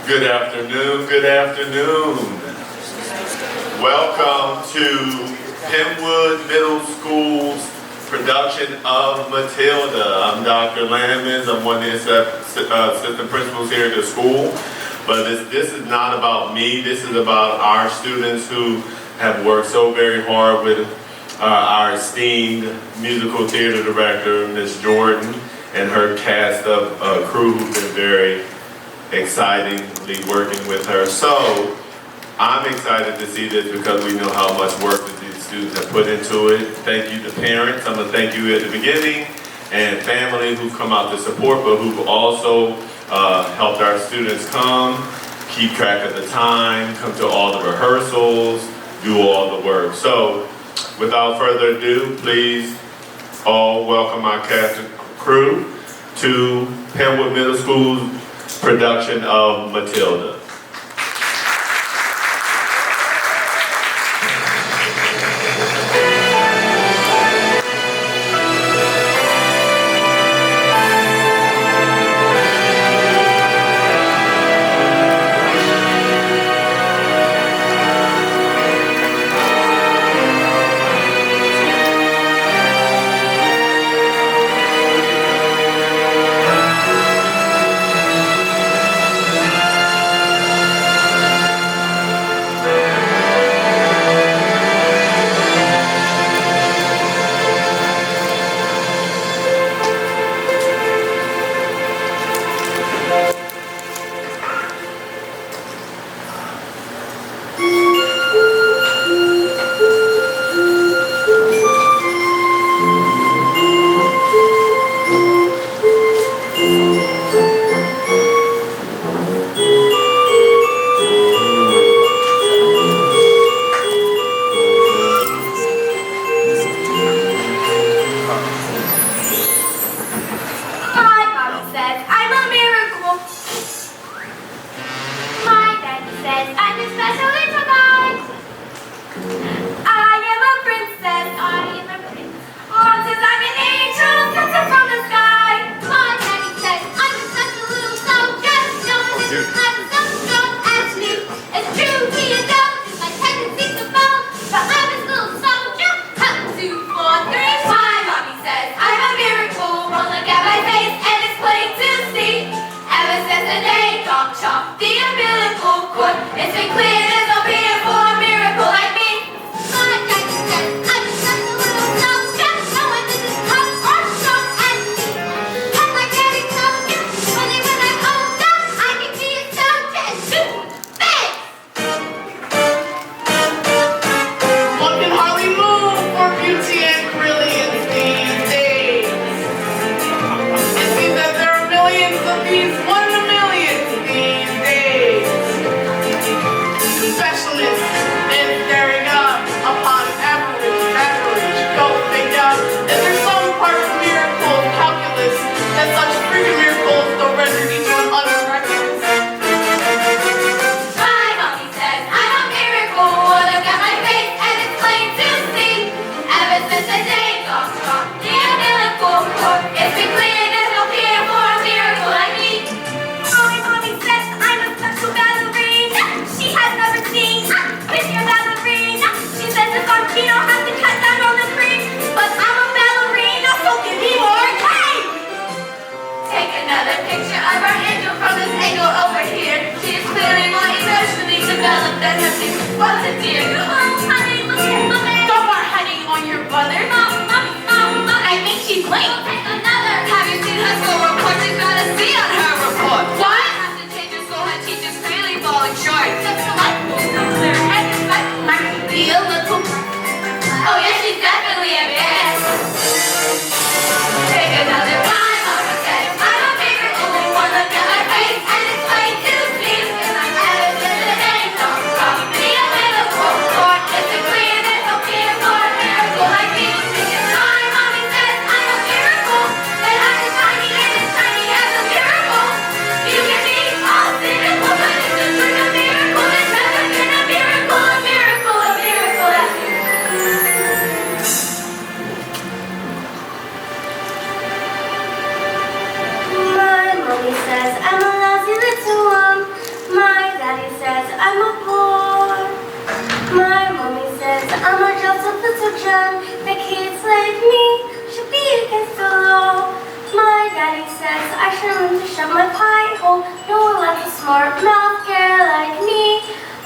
Good afternoon, good afternoon. Welcome to Penwood Middle School's production of Matilda. I'm Dr. Lamons. I'm one of the assistant principals here at the school. But this is not about me. This is about our students who have worked so very hard with our esteemed musical theater director, Ms. Jordan, and her cast of crew who've been very excitingly working with her. So I'm excited to see this because we know how much work that these students have put into it. Thank you to parents. I'm going to thank you at the beginning, and family who've come out to support, but who've also helped our students come, keep track of the time, come to all the rehearsals, do all the work. So without further ado, please all welcome our cast and crew to Penwood Middle School's production of Matilda. It's a clean up my pie hole. No one likes a smart mouth girl like me.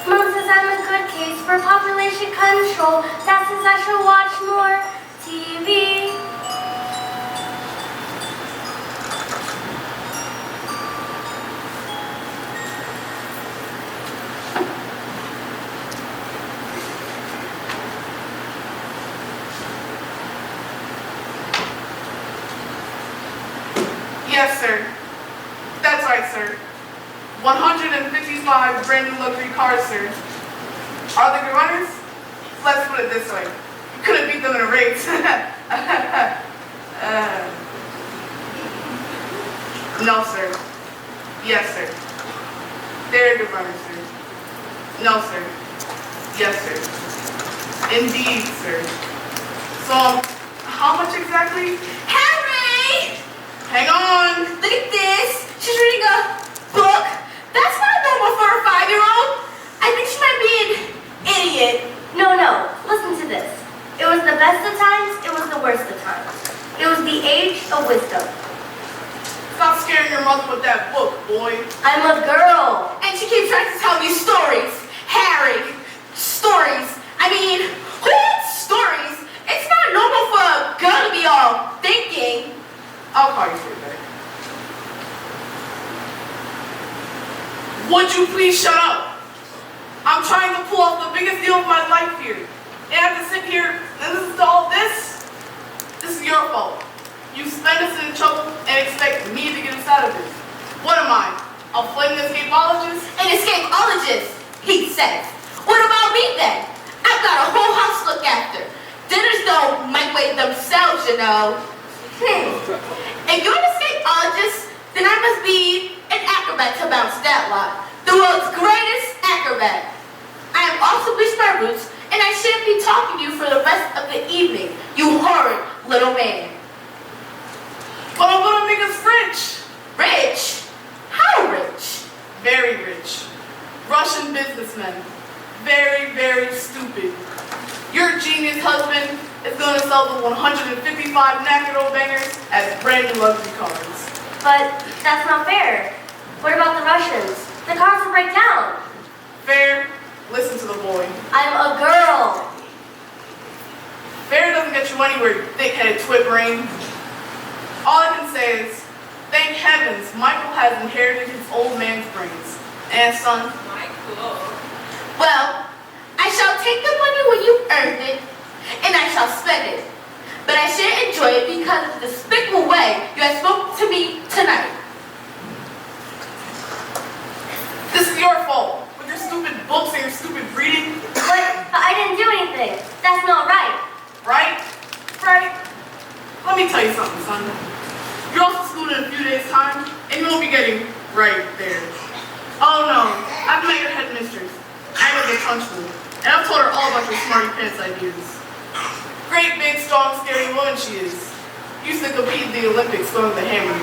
Mom says I'm a good case for population control. Dad says I should watch more TV. Yes, sir. That's right, sir. 155 brand new luxury cars, sir. Are they good runners? Let's put it this way. You couldn't beat them in a race. No, sir. Yes, sir. They're good runners, sir. No, sir. Yes, sir. Indeed, sir. So, how much exactly? Henry! Hang on. Look at this. She's reading a book. That's not normal for a 5-year-old. I think she might be an idiot. No, listen to this. It was the best of times, it was the worst of times. It was the age of wisdom. Stop scaring your mother with that book, boy. I'm a girl. And she keeps trying to tell me stories. Harry, stories. I mean, who wants stories? It's not normal for a girl to be all thinking. I'll call you straight back. Would you please shut up? I'm trying to pull off the biggest deal of my life here. And I have to sit here and listen to all this? This is your fault. You spend us in trouble and expect me to get us out of this. What am I? A flaming escapologist? An escapologist, he says. What about me then? I've got a whole house to look after. Dinners don't microwave themselves, you know. If you're an escapologist, then I must be an acrobat to bounce that lot. The world's greatest acrobat. I have also bleached my roots, and I shan't be talking to you for the rest of the evening, you horrid little man. But I'm gonna make us rich. Rich? How rich? Very rich. Russian businessmen. Very, very stupid. Your genius husband is going to sell the 155 knackered old bangers as brand new luxury cars. But that's not fair. What about the Russians? The cars will break down. Fair? Listen to the boy. I'm a girl. Fair doesn't get you anywhere, you thick-headed twit brain. All I can say is, thank heavens, Michael has inherited his old man's brains. And son, Michael. Well, I shall take the money when you earned it, and I shall spend it. But I shan't enjoy it because of the despicable way you have spoken to me tonight. this is your fault. With your stupid books and your stupid reading. But I didn't do anything. That's not right. Right? Right? Let me tell you something, son. You're off to school in a few days' time, and you won't be getting right there. Oh no, I've met your headmistress. I know the Trunchbull, and I've told her all about your smarty pants ideas. Great, big, strong, scary woman she is. Used to compete in the Olympics throwing the hammer.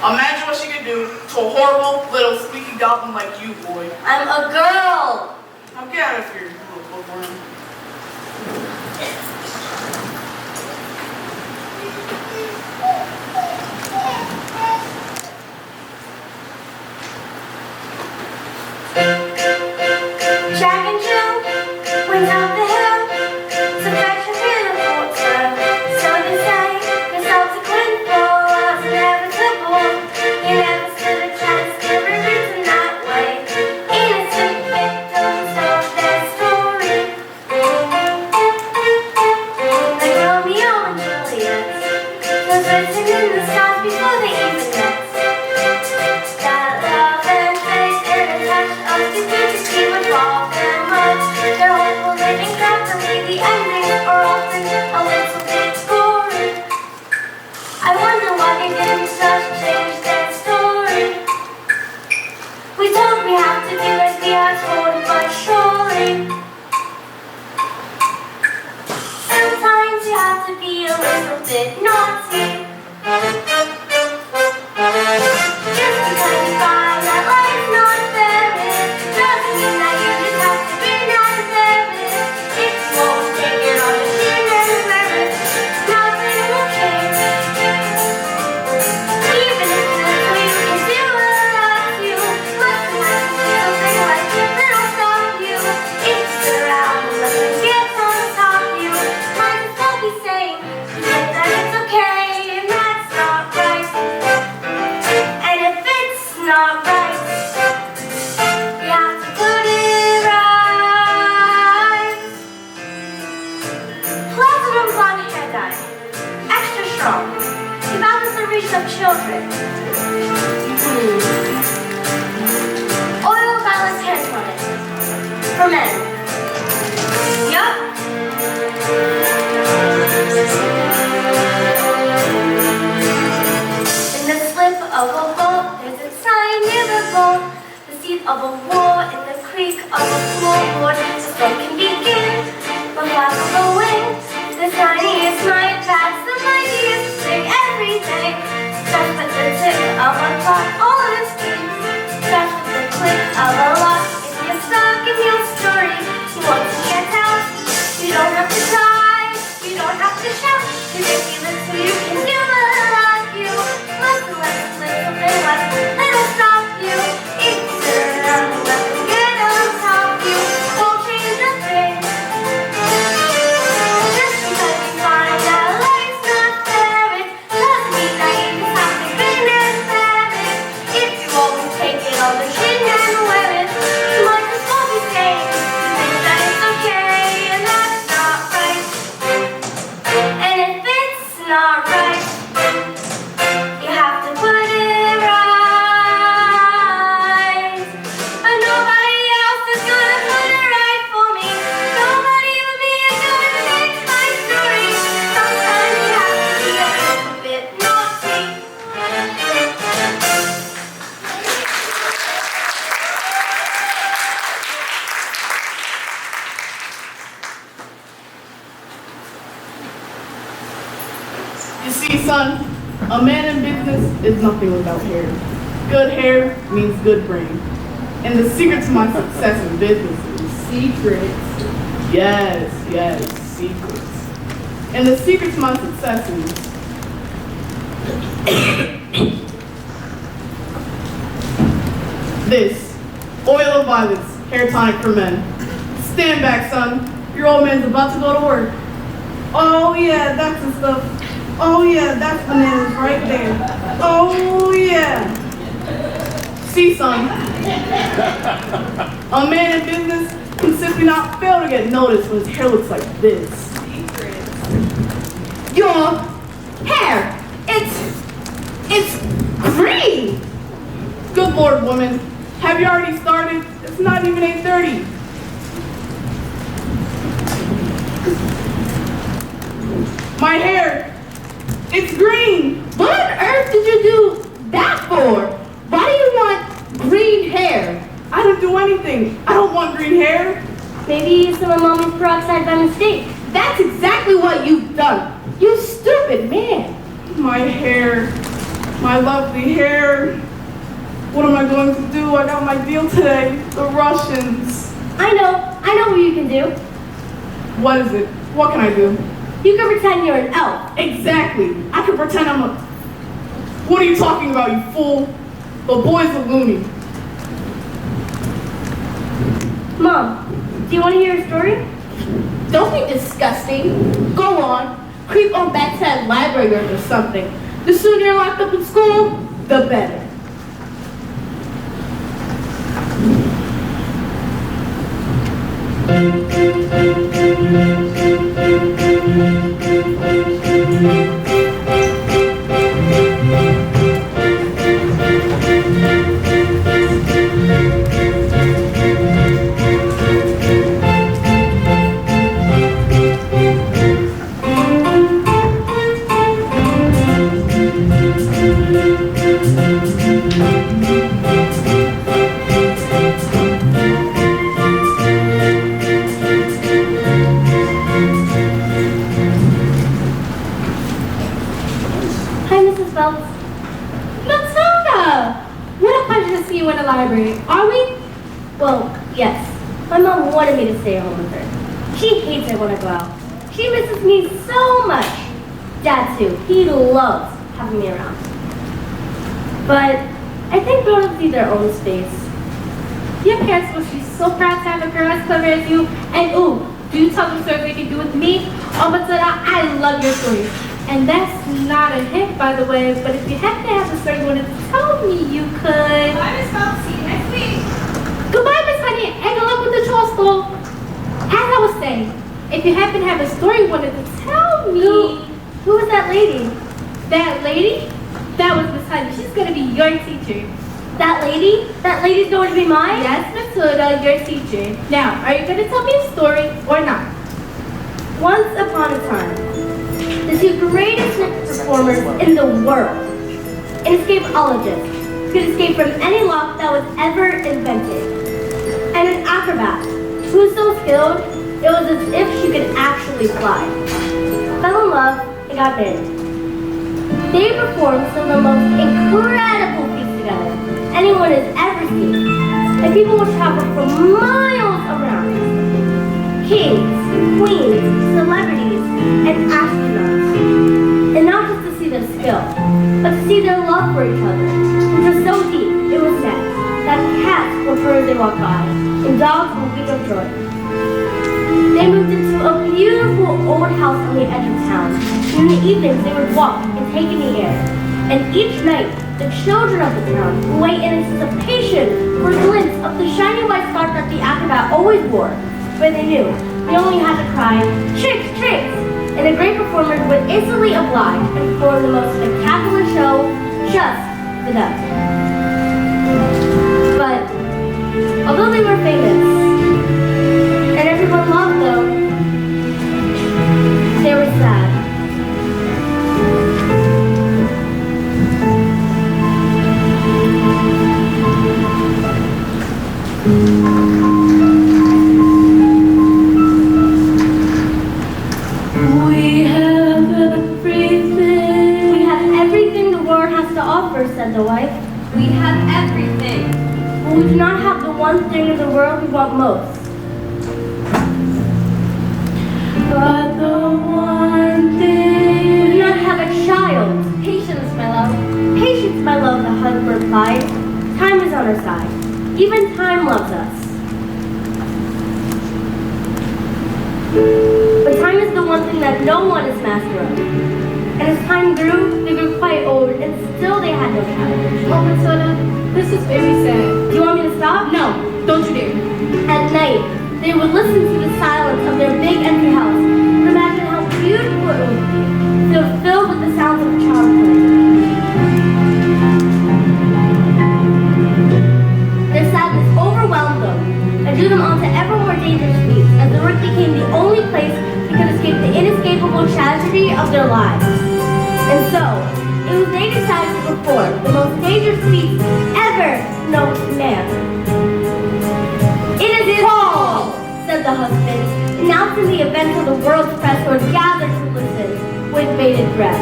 Imagine what she could do to a horrible little squeaky goblin like you, boy. I'm a girl. Now get out of here, you little bookworm. Jack and Jill went down the hill to fetch a beautiful trail. So they say, the subsequent fall was inevitable. You never stood a chance to be written that way. Innocent victims of their story. Like Romeo and Juliet, was written in the stars before they even met. That love and faith and a touch of stupidity would fall them much. Their hopeful living carefully, the endings are often a little bit boring. I wonder why they didn't just change their story. We told we have to do as we are told, but surely sometimes you have to be a little bit naughty. Just because you find that life's not fair, it doesn't mean that you just have to be nice there. It won't take it on the chin and wear it. Nothing will change. Even if the little you can do for men. Yup. In the slip of a boat, there's a sign near the boat. The seat of a war in the creek of a floorboard. The storm can begin, the flap of the wings. The tiniest night pass, the mightiest thing every day. Starts with the tick of a clock, all of its dreams. Starts with the click of a lock. If you're stuck in your story, you want to get out. You don't have to cry, you don't have to shout. Cause if you listen, you can do what I like you. Listen, little bit, it'll stop you. If you turn around and let them get on top you, won't change a thing. Just because you find that life's not fair, it doesn't mean that you just have to grin and bear it. If you always take it on the chin and wear it, you might as well be saying you think that it's okay, and that's not right. And if it's not right, you have to put it right. But nobody else is gonna put it right for me. Nobody but me is gonna make my story. Sometimes you have to be a little bit naughty. You see, son, a man in business is nothing without hair. Good hair means good brain. And the secret to my success in business is secrets. Yes, secrets. And the secret to my success is this. Oil of violets, hair tonic for men. Stand back, son. Your old man's about to go to work. Oh yeah, that's the stuff. Oh yeah, that's bananas right there. Oh yeah. See, son, a man in business can simply not fail to get noticed when his hair looks like this. Your hair, it's green. Good Lord, woman, have you already started? It's not even 8:30. My hair, it's green. What on earth did you do that for? Why do you want green hair? I didn't do anything. I don't want green hair. Maybe some ammonium peroxide by mistake. That's exactly what you've done. You stupid man. My hair, my lovely hair. What am I going to do? I got my deal today. The Russians. I know what you can do. What is it? What can I do? You can pretend you're an elf. Exactly. I can pretend I'm a... What are you talking about, you fool? The boy's a loony. Mom, do you want to hear a story? Don't be disgusting. Go on. Creep on back to that library or something. The sooner you're locked up in school, the better. Matilda! What a pleasure to see you in the library. Are we? Well, yes. My mom wanted me to stay home with her. She hates it when I go out. She misses me so much. Dad too. He loves having me around. But I think grown-ups need their own space. Your parents must be so proud to have a girl as clever as you. And ooh, do you tell them stories they can do with me? Oh, Matilda, I love your stories. And that's not a hint, by the way, but if you happen to have a story you wanted to tell me, you could. Bye, Miss Phelps. See you next week. Goodbye, Miss Honey, and good luck with the chore school. As I was saying, if you happen to have a story you wanted to tell me. Who was that lady? That lady? That was Miss Honey. She's going to be your teacher. That lady? That lady's going to be mine? Yes, Matilda, your teacher. Now, are you going to tell me a story or not? Once upon a time, the two greatest performers in the world, an escapologist, could escape from any lock that was ever invented, and an acrobat who was so skilled it was as if she could actually fly. Fell in love and got married. They performed some of the most incredible feats together anyone has ever seen, and people would travel for miles around. Kings, queens, celebrities, and astronauts. And not just to see their skill, but to see their love for each other, which was so deep, it was said, that cats will purr as they walk by, and dogs will weep of joy. They moved into a beautiful old house on the edge of town, and in the evenings they would walk and take in the air. And each night, the children of the town would wait in anticipation for a glimpse of the shiny white scarf that the acrobat always wore. But they knew they only had to cry, "Tricks, tricks!" and the great performers would instantly oblige and perform the most spectacular show just for them. But although they were famous and everyone loved them, they were sad. Said the wife. We have everything. But we do not have the one thing in the world we want most. But the one thing... We do not have a child. Patience, my love. Patience, my love, the husband replied. Time is on our side. Even time loves us. But time is the one thing that no one is master of. And as time grew, they grew quite old, and still they had no child. Oh, Matilda, this is very sad. Do you want me to stop? No, don't you dare. At night, they would listen to the silence of their big empty house and imagine how beautiful it would be, so filled with the sounds of a child playing. Their sadness overwhelmed them and drew them onto ever more dangerous feats as the work became the only place they could escape the inescapable tragedy of their lives. And so, it was they decided to perform the most dangerous feat ever known to man. It is called, said the husband, announcing the event of the world's press who had gathered to listen with bated breath.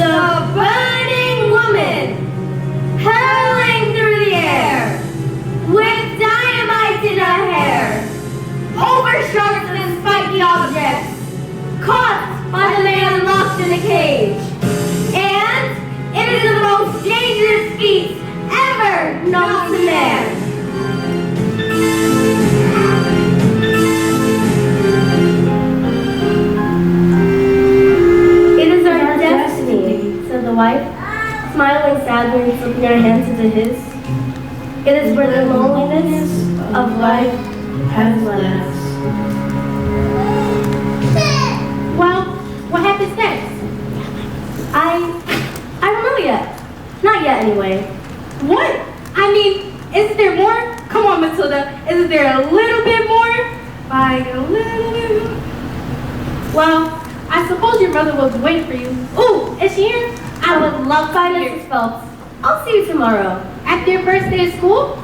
The burning woman, hurling through the air, with dynamite in her hair, over sharks and spiky objects, caught by the man locked in a cage. And it is the most dangerous feat ever known to man. It is our destiny, said the wife, smiling sadly and slipping her hands into his. It is where the loneliness of life has led us. Well, what happens next? I don't know yet. Not yet, anyway. What? I mean, isn't there more? Come on, Matilda. Isn't there a little bit more? Like a little bit more? Well, I suppose your mother was waiting for you. Ooh, is she here? I would love to Bye, see her. Mrs. Phelps. I'll see you tomorrow. After your first day of school?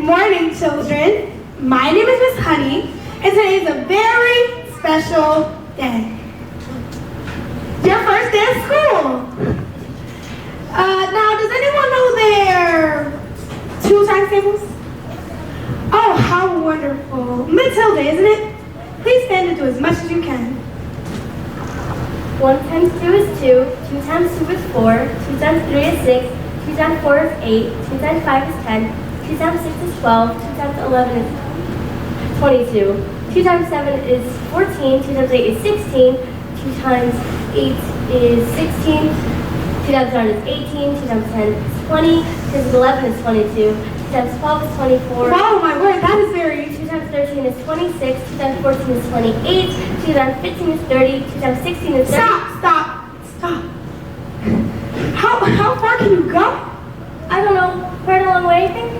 morning, children. My name is Miss Honey, and today is a very special day. Your first day of school. Now, does anyone know their 2 times tables? Oh, how wonderful. Matilda, isn't it? Please stand and do as much as you can. 1 times 2 is 2, 2 times 2 is 4, 2 times 3 is 6, 2 times 4 is 8, 2 times 5 is 10, 2 times 6 is 12, 2 times 11 is 22, 2 times 7 is 14, 2 times 8 is 16, 2 times 8 is 16, 2 times 9 is 18, 2 times 10 is 20, 2 times 11 is 22, 2 times 12 is 24. Wow, my word, that is very... 2 times 13 is 26, 2 times 14 is 28, 2 times 15 is 30, 2 times 16 is 30. Stop. How far can you go? I don't know, quite a long way, I think.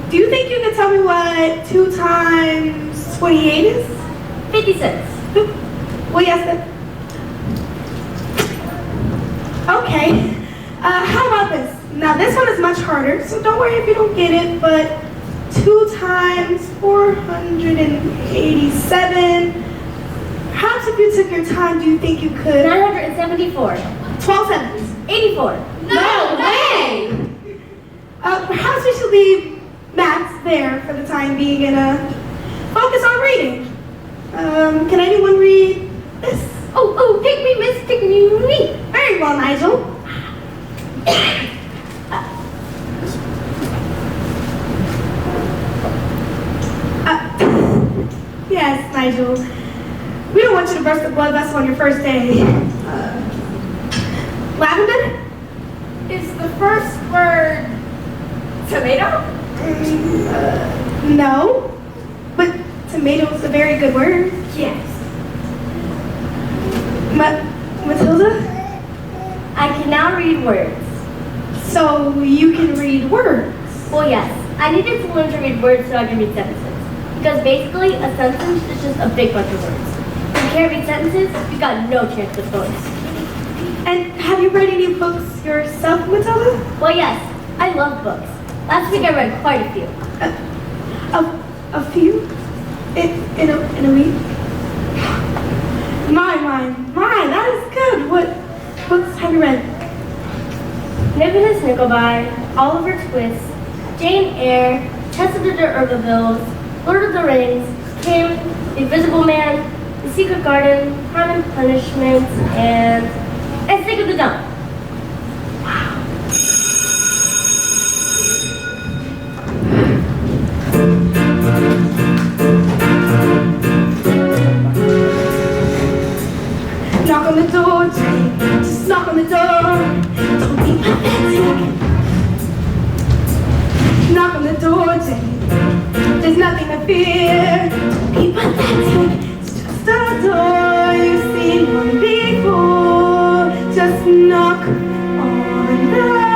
Do you think you can tell me what 2 times 28 is? 56. Well, yes, then. Okay. How about this? Now, this one is much harder, so don't worry if you don't get it, but 2 times 487. Perhaps if you took your time, do you think you could? 974. 12 sevens. 84. No way! Perhaps we should leave maths there for the time being and focus on reading. Can anyone read this? Oh, pick me, miss, pick me. Very well, Nigel. Yes, Nigel. We don't want you to burst the blood vessel on your first day. Lavender? Is the first word tomato? No. But tomato is a very good word. Yes. Matilda? I can now read words. So you can read words. Well, yes. I needed to learn to read words so I can read sentences. Because basically, a sentence is just a big bunch of words. If you can't read sentences, you got no chance with stories. And have you read any books yourself, Matilda? Well, yes. I love books. Last week I read quite a few. A few? In a week? My, that is good. What books have you read? Nicholas Nickleby, Oliver Twist, Jane Eyre, Tess of the D'Urbervilles, Lord of the Rings, Kim, The Invisible Man, The Secret Garden, Crime and Punishment, and Stick of the Dump. Knock on the door, Jenny. Just knock on the door. Don't be pathetic. Knock on the door, Jenny. There's nothing to fear. Don't be pathetic. It's just a door. You've seen one before. Just knock on the door.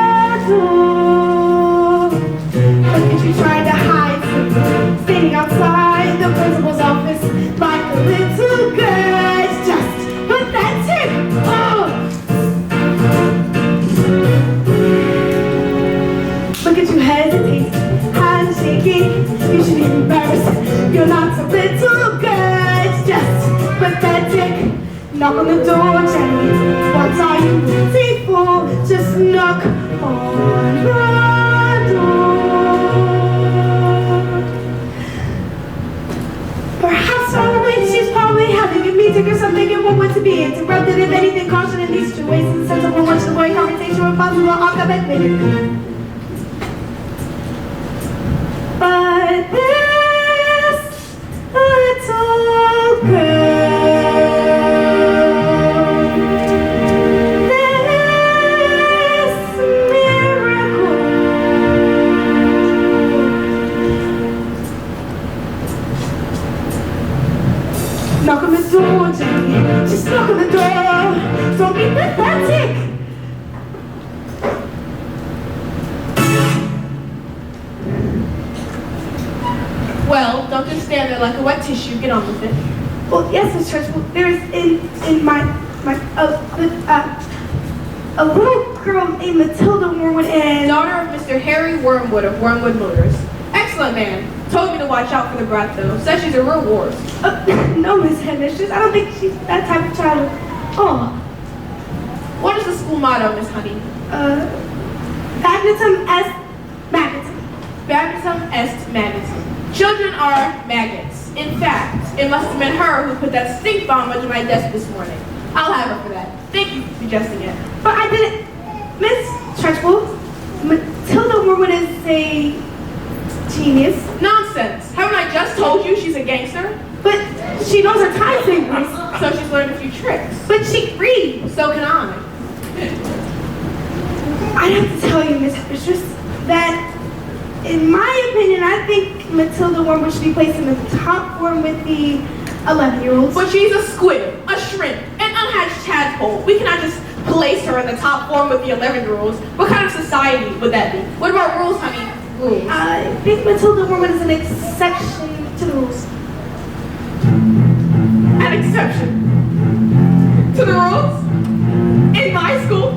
Look at you trying to hide something. Standing outside the principal's office like a little girl. It's just pathetic. Oh. Look at you hesitating, hands shaking. You should be embarrassed. You're not a little girl. It's just pathetic. Knock on the door, Jenny. What are you waiting for? Just knock on the door. Perhaps our witch is probably having a meeting or something and won't want to be interrupted. If anything, caution in these situations. Sensible much to avoid conversation with possible alphabet later. But this little girl, this miracle. Knock on the door, Jenny. Just knock on the door. Don't be pathetic. Well, don't just stand there like a wet tissue. Get on with it. Well, yes, Miss Churchwell. There's in my a little girl named Matilda Wormwood and Daughter of Mr. Harry Wormwood of Wormwood Motors. Excellent. excellent man. Told me to watch out for the brat though. Said she's a real wart. No, Miss Headmistress. I don't think she's that type of child. Oh. What is the school motto, Miss Honey? Magnetum est magnetum. Magnetum est magnetum. Children are maggots. In fact, it must have been her who put that stink bomb under my desk this morning. I'll have her for that. Thank you for suggesting it. But I didn't. Miss Trunchbull, Matilda Wormwood is a genius. Nonsense. Haven't I just told you she's a gangster? But she knows her time tables. So she's learned a few tricks. But she can read. So can I. I have to tell you, Miss Mistress, that in my opinion, I think Matilda Wormwood should be placed in the top form with the 11-year-olds. But she's a squid, a shrimp, an unhatched tadpole. We cannot just place her in the top form with the 11-year-olds. What kind of society would that be? What about rules, honey? Rules. I think Matilda Wormwood is an exception to the rules. An exception to the rules? In my school?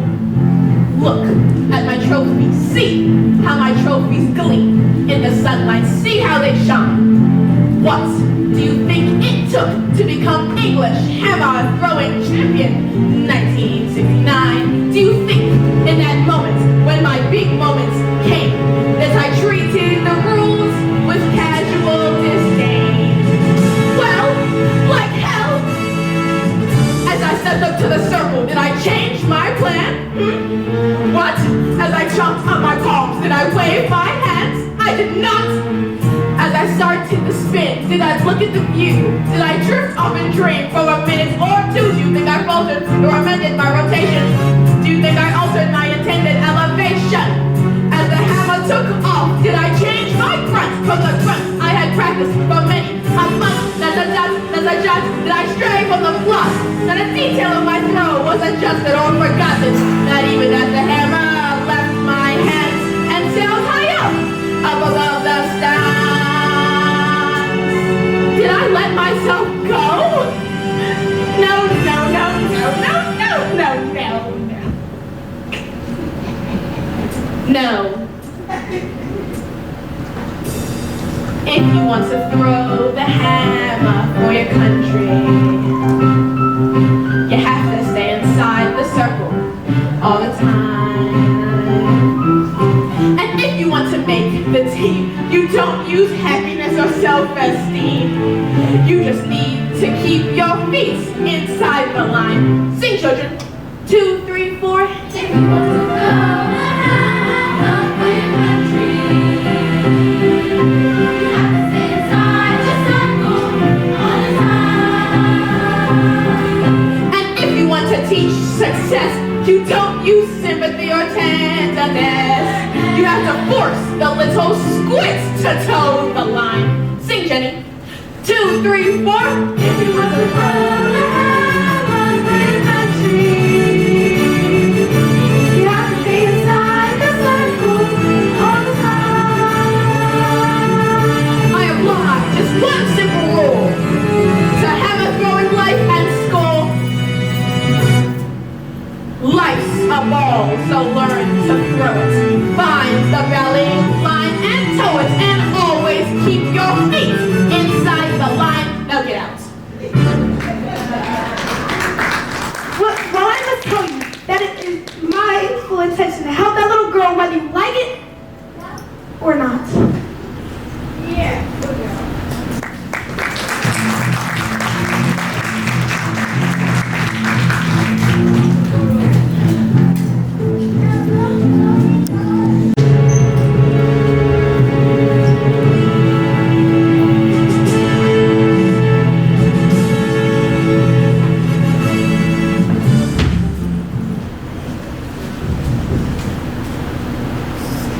Look at my trophies. See how my trophies gleam in the sunlight. See how they shine. What do you think it took to become English hammer throwing champion? 1969. Do you think in that moment, when my big moments came, that I treated the rules with casual disdain? Well, like hell. As I stepped up to the circle, did I change my plan? What? As I chopped up my palms, did I wave my hands? I did not. As I started to spin, did I look at the view? Did I drift off and dream for a minute or two? Do you think I faltered or amended my rotation? Do you think I altered my intended elevation? As the hammer took off, did I change my grunt from the grunt I had practiced for many a month? As I judged, did I stray from the plot? Not a detail of my throw was adjusted or forgotten. Not even as the hammer left my hands and sailed high up above the stars. Did I let myself go? No. No. If you want to throw the hammer for your country, you have to stay inside the circle all the time. And if you want to make the team, you don't use happiness or self-esteem. You just need to keep your feet inside the line. Sing, children. 2, 3, 4. If you want to throw the hammer for your country, you have to stay inside the circle all the time. And if you want to teach success, you don't use sympathy or tenderness. You have to force the little squits to toe the line. Sing, Jenny. 2, 3, 4. If you want to throw the hammer for your country, you have to stay inside the circle all the time. I apply just one simple rule to hammer throwing life and school. Life's a ball, so learn to throw it. Find the rallying line and toe it, and always keep your feet inside the line. Now get out. Well, I must tell you that it is my full intention to help that little girl, whether you like it or not. Yeah.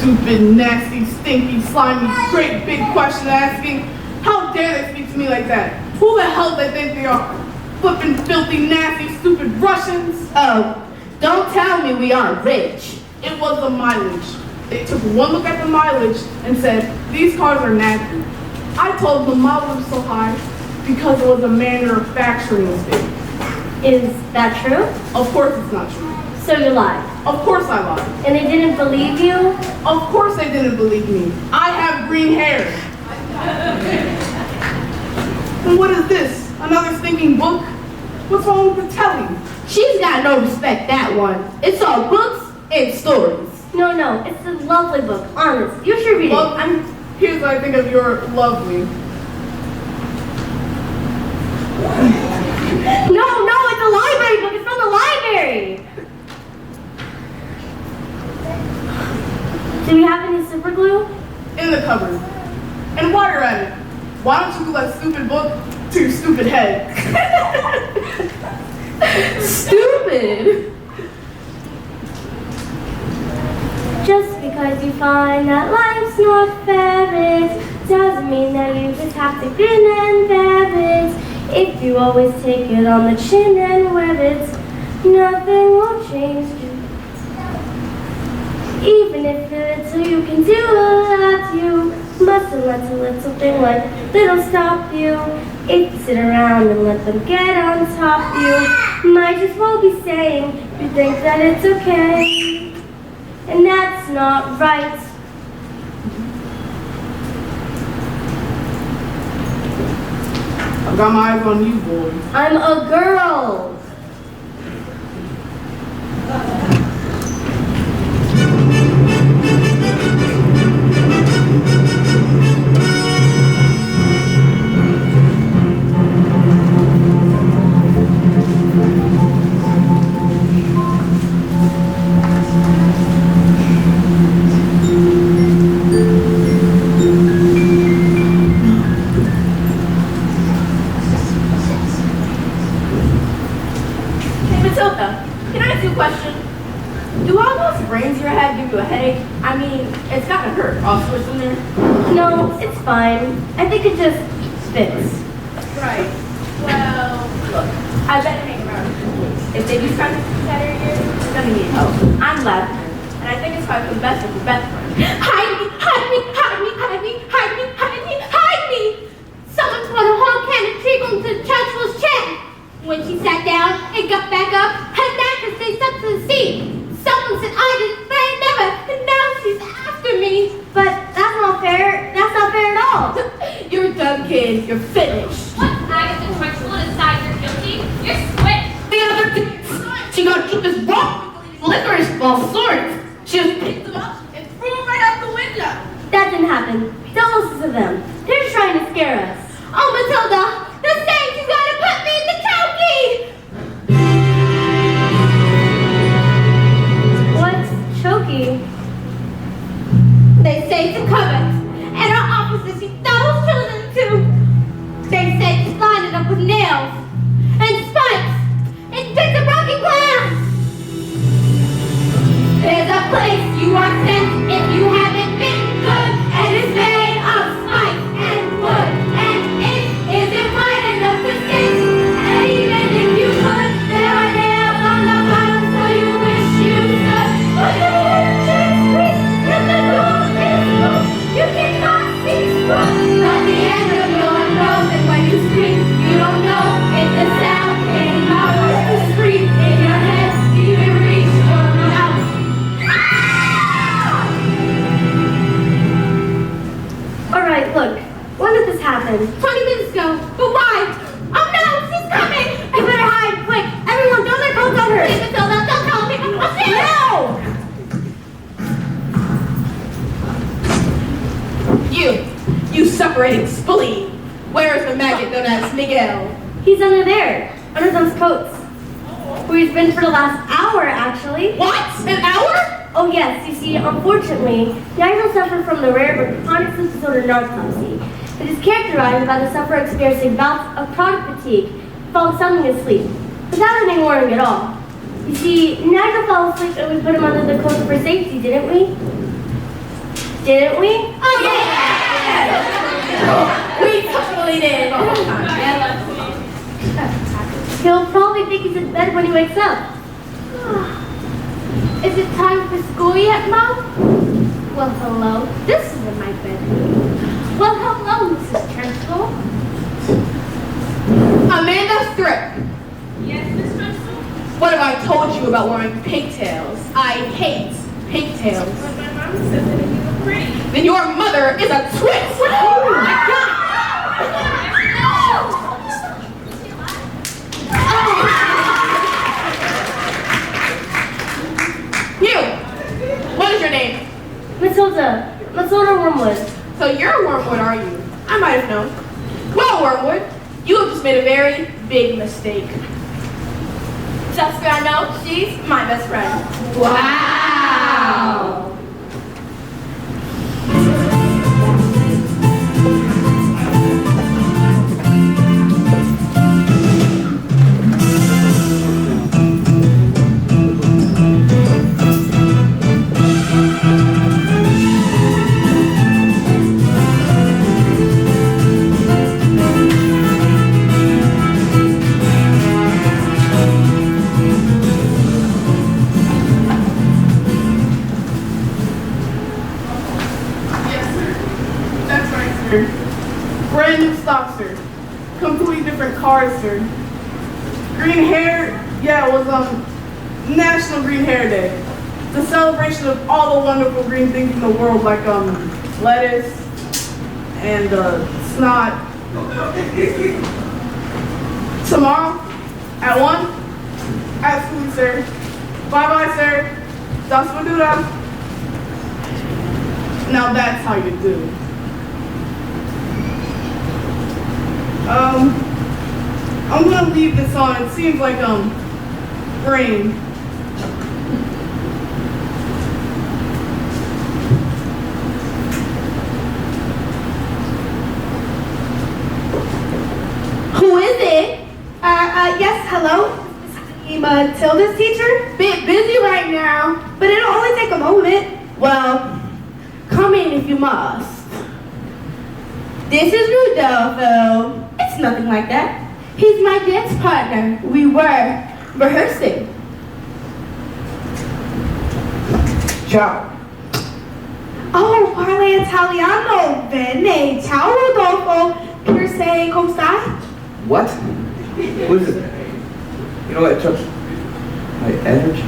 Stupid, nasty, stinky, slimy, great big question asking. How dare they speak to me like that? Who the hell do they think they are? Flippin' filthy, nasty, stupid Russians? Oh, don't tell me we aren't rich. It was the mileage. They took one look at the mileage and said, these cars are nasty. I told them the mileage was so high because it was a manufacturing mistake. Is that true? Of course it's not true. So you lied. Of course I lied. And they didn't believe you? Of course they didn't believe me. I have green green hair. And what is this? Another stinking book? What's wrong with the telling? She's got no respect, that one. It's all books and stories. No, it's a lovely book, honest. You should read Well, it. here's what I think of your lovely. No, it's a library book. It's from the library. Do we have any super glue? In the cupboard. And while you're at it, why don't you glue that stupid book to your stupid head? Stupid. Just because you find that life's not fair, it doesn't mean that you just have to grin and bear it. If you always take it on the chin and wear it, nothing will change you. Even if little you can do a lot, you mustn't let a little thing like little stop you. If you sit around and let them get on top you, might as well be saying you think that it's okay. And that's not right. I've got my eyes on you, boy. I'm a girl. Matilda, can I ask you a question? Do all those brains in your head give you a headache? I mean, it's gotta hurt. All sorts in there. No, it's fine. I think it just fits. Right. Well, look, I bet it ain't around the police. If they do try to shatter your ears, you're gonna need help. I'm Lavender, and I think it's probably for the best of your best friend. Hide me, hide me, hide me, hide me, hide me, hide me, hide me! Someone poured a whole can of treacle into the Chancellor's chin. When she sat down and got back up, her mattress faced up to the seat. Someone said I did, but I never, and now she's after me. But that's not fair. That's not fair at all. You're done, kid. You're finished. What? Agatha Crutchlow decide you're guilty? You're switched. The other thing, she got to keep this rock licorice ball sorts. She just picked them up and threw them right out the window. That didn't happen. Don't listen to them. They're just trying to scare us. Oh, Matilda, the saying you gotta put me in the chokey. What's choky? They say it's a cupboard, and our offices she throws children into. They say it's lined up with nails, and spikes, and bits of broken glass. There's a place you are sent if you haven't been good, and it's made of spikes and wood, and it isn't wide enough to sit. And even if you could, there are nails on the bottom, so you wish you could. But you hear the chain squeak, and the door is closed. You cannot see through. But the end of your nose, and when you scream, you don't know if the sound came out or if the scream in your head even reached your mouth. All right, look. When did this happen? 20 minutes ago. But why? Oh no, she's coming! You better hide, quick! Everyone, throw their coats on her! Please, Matilda, don't tell me. What's this? No! You separating spleen. Where is the maggot known as Miguel? He's under there, under those coats. Where he's been for the last hour, actually. What? An hour? Oh yes, you see, unfortunately, Nigel suffered from the rare but chronic sleep disorder narcolepsy. It is characterized by the sufferer experiencing bouts of chronic fatigue, falling suddenly asleep, without any warning at all. You see, Nigel fell asleep and we put him under the coat for safety, didn't we? Didn't we? Oh yeah! We totally did. He'll probably think he's in bed when he wakes up. Is it time for school yet, Mom? Well, hello. This isn't my bedroom. Well, hello, Mrs. Trenchel. Amanda Thripp. Yes, Miss Crystal? What have I told you about wearing pigtails? I hate pigtails. But my mom said that if you look pretty. Then your mother is a twist. Oh my God. You, what is your name? Matilda. Matilda Wormwood. So you're a wormwood, are you? I might have known. Well, wormwood, you have just made a very big mistake. Just so I know, she's my best friend. Wow. Brand new stock, sir. Completely different cars, sir. Green hair, yeah, it was National Green Hair Day. The celebration of all the wonderful green things in the world, like lettuce and snot. Tomorrow at 1 at school, sir. Bye-bye, sir. Das Matilda. Now that's how you do. I'm gonna leave this on. It seems like rain. Who is it? Yes, hello? Matilda's teacher? Bit busy right now, but it'll only take a moment. Well, come in if you must. This is Rodolfo. It's nothing like that. He's my dance partner. We were rehearsing. Ciao. Oh, parla italiano. Bene. Ciao, Rodolfo. You're saying come stai? What? What is it? You know what? It took my energy.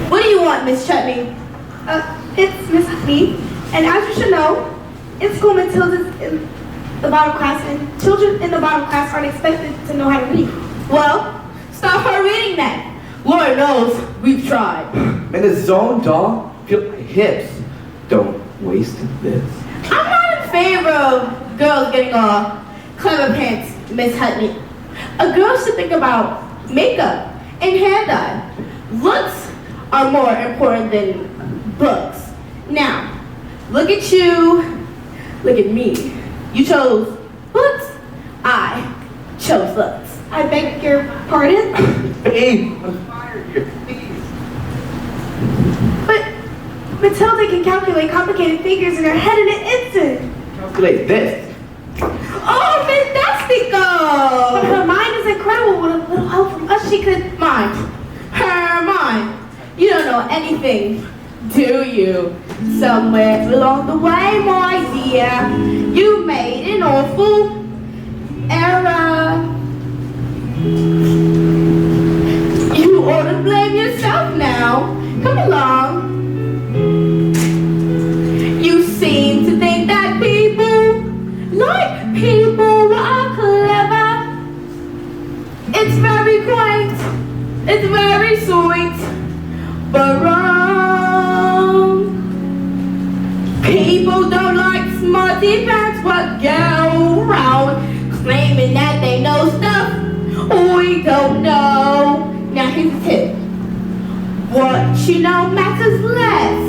What do you want, Miss Chutney? It's Miss Honey. And as you should know, in school, Matilda's in the bottom class, and children in the bottom class aren't expected to know how to read. Well, stop her reading that. Lord knows we've tried. In the zone, doll. Feel my hips. Don't waste this. I'm not in favor of girls getting all clever pants, Miss Honey. A girl should think about makeup and hair dye. Looks are more important than books. Now, look at you, look at me. You chose books, I chose looks. I beg your pardon? Babe, I'm fired here. Please. But Matilda can calculate complicated figures in her head in an instant. Calculate this. Oh, fantastico! But her mind is incredible. With a little help from us, she could mind. Her mind. You don't know anything, do you? Somewhere along the way, my dear, you made an awful error. You ought to blame yourself now. Come along. You seem to think that people like people are clever. It's very quaint, it's very sweet, but wrong. People don't like smarty pants, but go around claiming that they know stuff we don't know. Now here's a tip. What you know matters less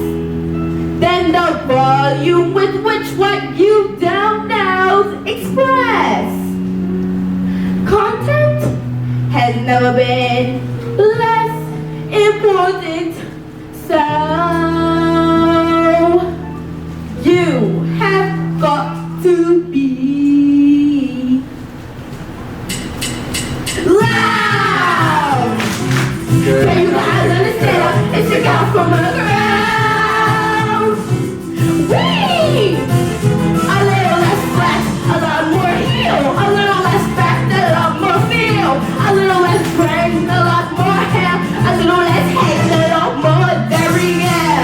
than the volume with which what you don't know express. Content has never been less important, so you have got to be loud. Good. Can you guys understand? It's a girl from the ground. Whee! A little less flash, a lot more heel. A little less fast, a lot more feel. A little less brain, a lot more hair. A little less hate, a lot more derriere.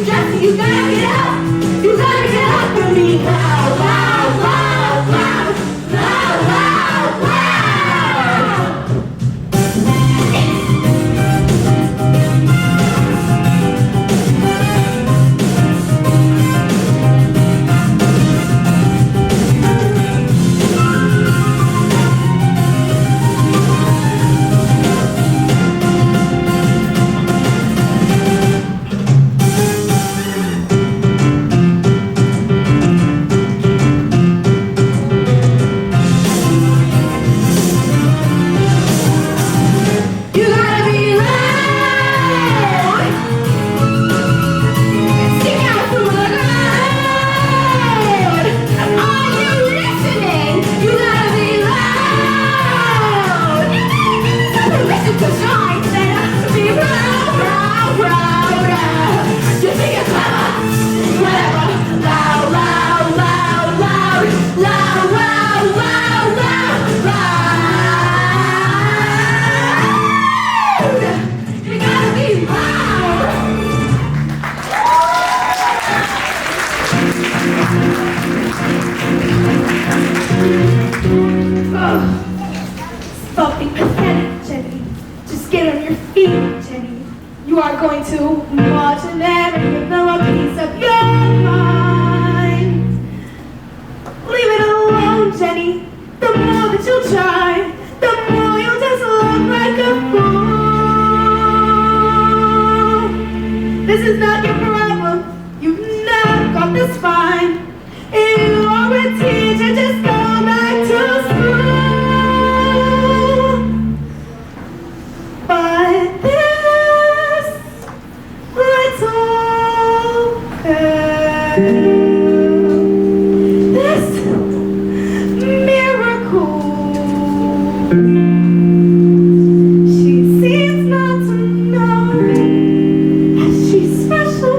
just, you gotta get up. You gotta get up for me. Wow, wow, wow, wow, wow, wow, wow. Stop being pathetic, Jenny. Just get on your feet, Jenny. You are going to march in there and give them a piece of your mind. Leave it alone, Jenny. The more that you try, the more you'll just look like a fool. This is not your problem. You've not got the spine. If you are a teacher, just go back to school. But this little girl, this miracle, she seems not to know that she's special.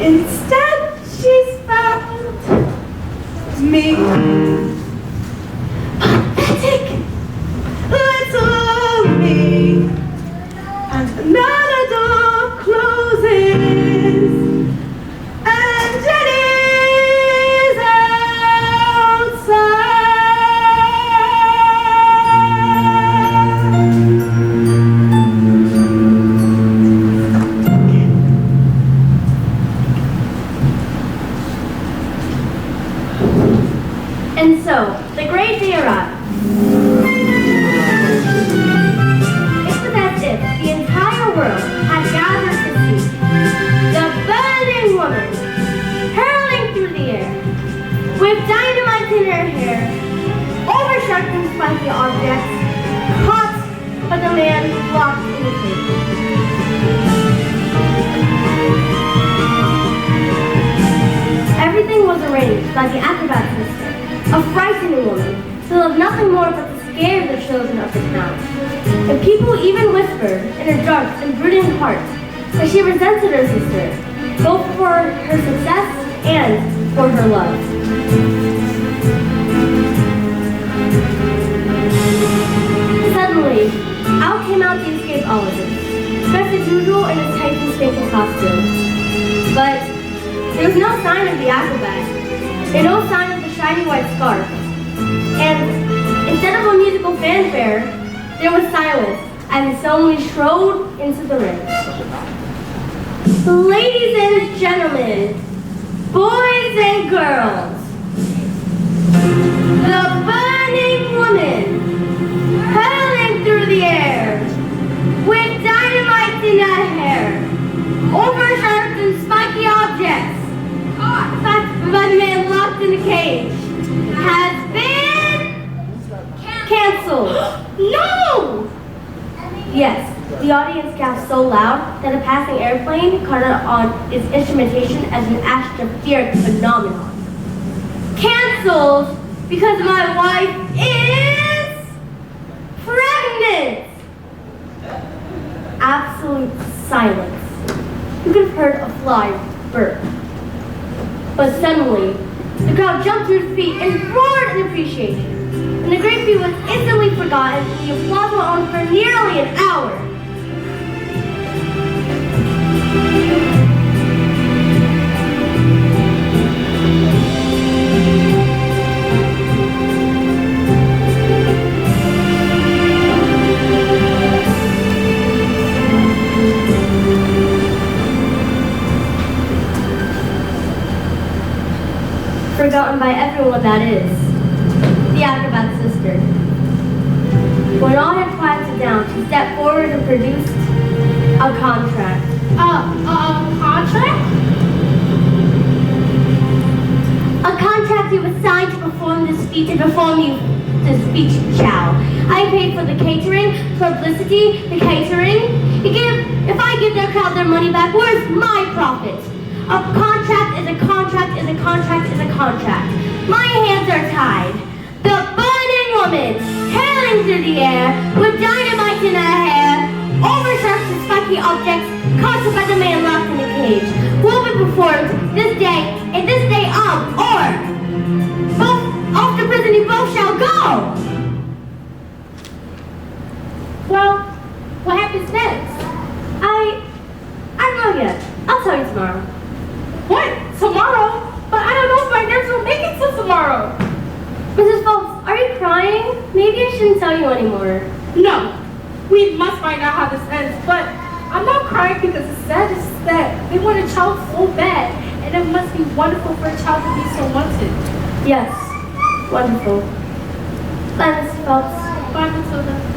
Instead, she's found me. Pathetic little me. And another door closes. And Jenny's outside. And so, the great day arrived. It was as if the entire world had gathered to see the burning woman hurling through the air, with dynamite in her hair, over sharp and spiky objects, caught by the man locked in the cage. Everything was arranged by the acrobat sister, a frightening woman who loved nothing more but to scare the children of the town. And people even whispered in her dark and brooding heart that she resented her sister, both for her success and for her love. Suddenly, out came out the escapeologist, dressed as usual in his tight and spanking costume. But there was no sign of the acrobat, and no sign of the shiny white scarf. And instead of a musical fanfare, there was silence as he solemnly strode into the ring. Ladies and gentlemen, boys and girls, the burning woman hurling through the air with dynamite in her hair, over sharp and spiky objects, caught by the man locked in the cage, has been canceled. No! Yes, the The audience gasped so loud that a passing airplane caught it on its instrumentation as an atmospheric phenomenon. Canceled because my wife is pregnant! Absolute silence. You could have heard a fly burp. But suddenly, the crowd jumped to its feet and roared in appreciation. And the great feat was instantly forgotten, and the applause went on for nearly an hour. Forgotten by everyone, that is. The acrobat sister. When all had quieted down, she stepped forward and produced a contract. Contract? A contract you were signed to perform this speech and perform you the speech chow. I paid for the catering, publicity, the catering. If I give their crowd their money back, where's my profit? A contract is a contract is a contract is a contract. My hands are tied. The burning woman, hailing through the air, with dynamite in her hair, oversharps and spiky objects, caught by the man locked in a cage, will be performed this day, and this day or both off to prison you both shall go. Well, what happens next? I don't know yet. I'll tell you tomorrow. What? Tomorrow? But I don't know if my nerves will make it till tomorrow. Mrs. Phelps, are you crying? Maybe I shouldn't tell you anymore. No. We must find out how this ends, but I'm not crying because it's sad. It's that they want a child so bad, and it must be wonderful for a child to be so wanted. Yes, wonderful. Bye, Mrs. Phelps. Bye, Matilda.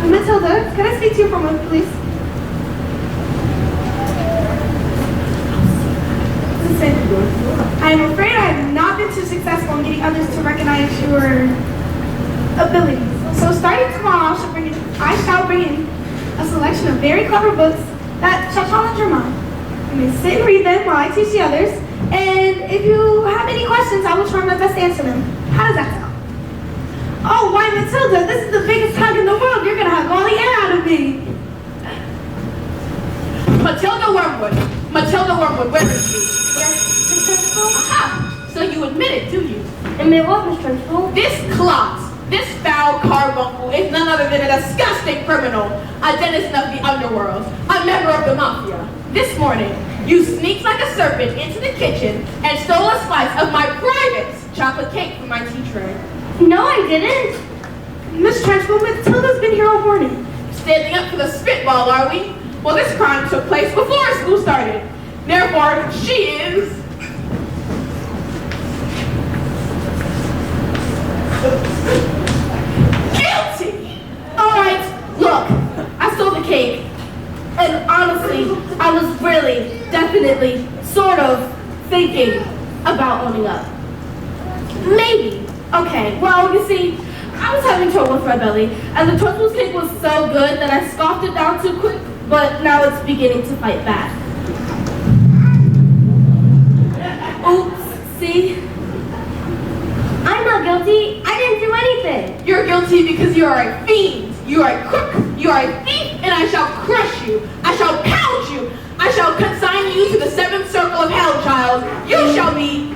Matilda, can I speak to you for a moment, please? Listen, I'm afraid I have not been too successful in getting others to recognize your abilities. So starting tomorrow, I shall bring in a selection of very clever books that shall challenge your mind. You may sit and read them while I teach the others, and if you have any questions, I will try my best to answer them. How does that sound? Oh, why, Matilda, this is the biggest hug in the world. You're going to hug all the air out of me. Matilda Wormwood, where is she? Yes, Miss Principal? Aha! So you admit it, do you? Admit what, Miss Principal? This clot, this foul carbuncle is none other than a disgusting criminal, a denizen of the underworld, a member of the mafia. This morning, you sneaked like a serpent into the kitchen and stole a slice of my private chocolate cake from my tea tray. No, I didn't. Miss Trenchville, Matilda's been here all morning. Standing up for the spitball, are we? Well, this crime took place before school started. Therefore, she is... guilty! Alright, look, I stole the cake. And honestly, I was really, definitely, sort of thinking about owning up. Maybe. Okay, well, you see, I was having trouble with my belly, and the Trustful's cake was so good that I scoffed it down too quick, but now it's beginning to fight back. Oops, see? I'm not guilty. I didn't do anything. You're guilty because you are a fiend. You are a crook. You are a thief and I shall crush you. I shall pound you. I shall consign you to the seventh circle of hell, child. You shall be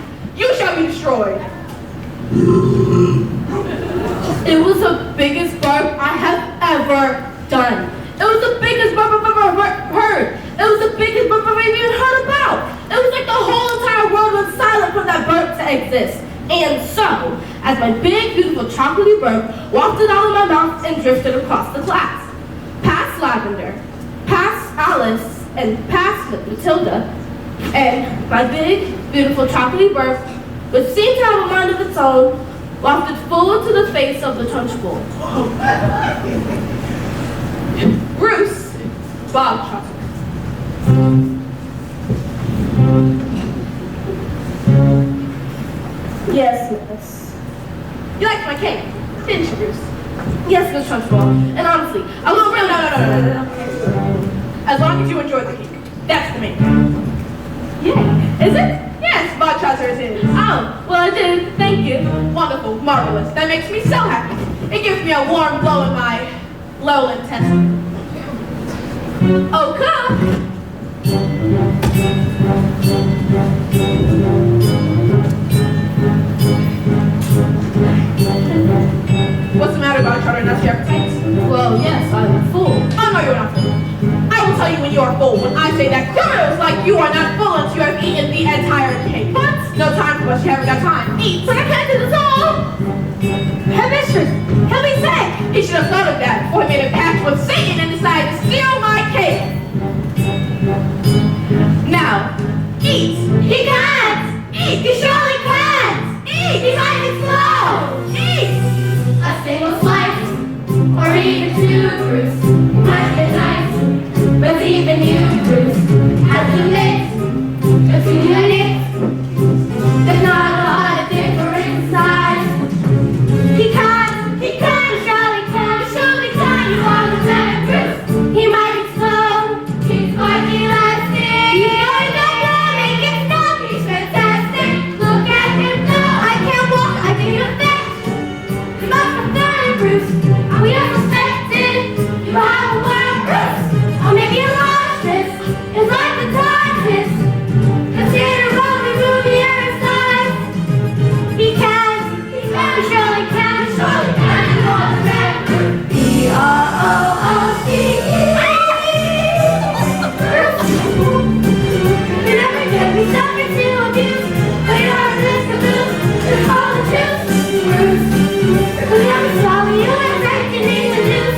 destroyed. It was the biggest burp I have ever done. It was the biggest burp I've ever heard. It was the biggest burp I've even heard about. It was like the whole entire world was silent for that burp to exist. And so, as my big, beautiful chocolatey burp wafted out of my mouth and drifted across the class, past Lavender, past Alice, and past Matilda, and my big, beautiful chocolatey burp, which seemed to have a mind of its own, wafted full into the face of the Trunchbull. Bruce, Bob Chocolate. Yes, miss. You liked my cake, didn't you, Bruce? Yes, Miss Trunchbull. And honestly, I was really No. As long as you enjoy the cake. That's the main thing. Yeah. Is it? Yes, Bob Chaucer is. Oh, well I did. Thank you. Wonderful, marvelous. That makes me so happy. It gives me a warm glow in my lowland intestine. Oh, come. What's the matter about charter nuts, your appetites? Well, yes, I'm a fool. Oh, no, you're not full. I will tell you when you are full. When I say that criminals like you are not full until you have eaten the entire cake. What? No time for us. You haven't got time. Eat. But I can't do this all. Hey, mistress, he'll be sick. He should have thought of that before he made a pact with Satan and decided to steal my cake. Now, eat. He can't! Eat. He surely can't! Eat. He's like it's slow! Eat. A single slice, or even two, Bruce, might be nice. But even you, Bruce, have to admit, between your lips, there's not a lot of difference size. He can't, he surely can, you are the better, Bruce. He might be slow, he's quite elastic. You know he's not gonna make it stop, he's fantastic. Look at him go, I can't walk, I can feel that. You must have done it, Bruce. We are suspected. You have a word, Bruce. Or maybe a lost this. It's like the darkness. Consider rolling through the other side. He can, he surely can, surely can. You are the better Bruce. B-R-O-O-C-E. You never get me something to abuse. But you're a risk of lose. It's all the truth, Bruce. We never saw you and reckoning the news.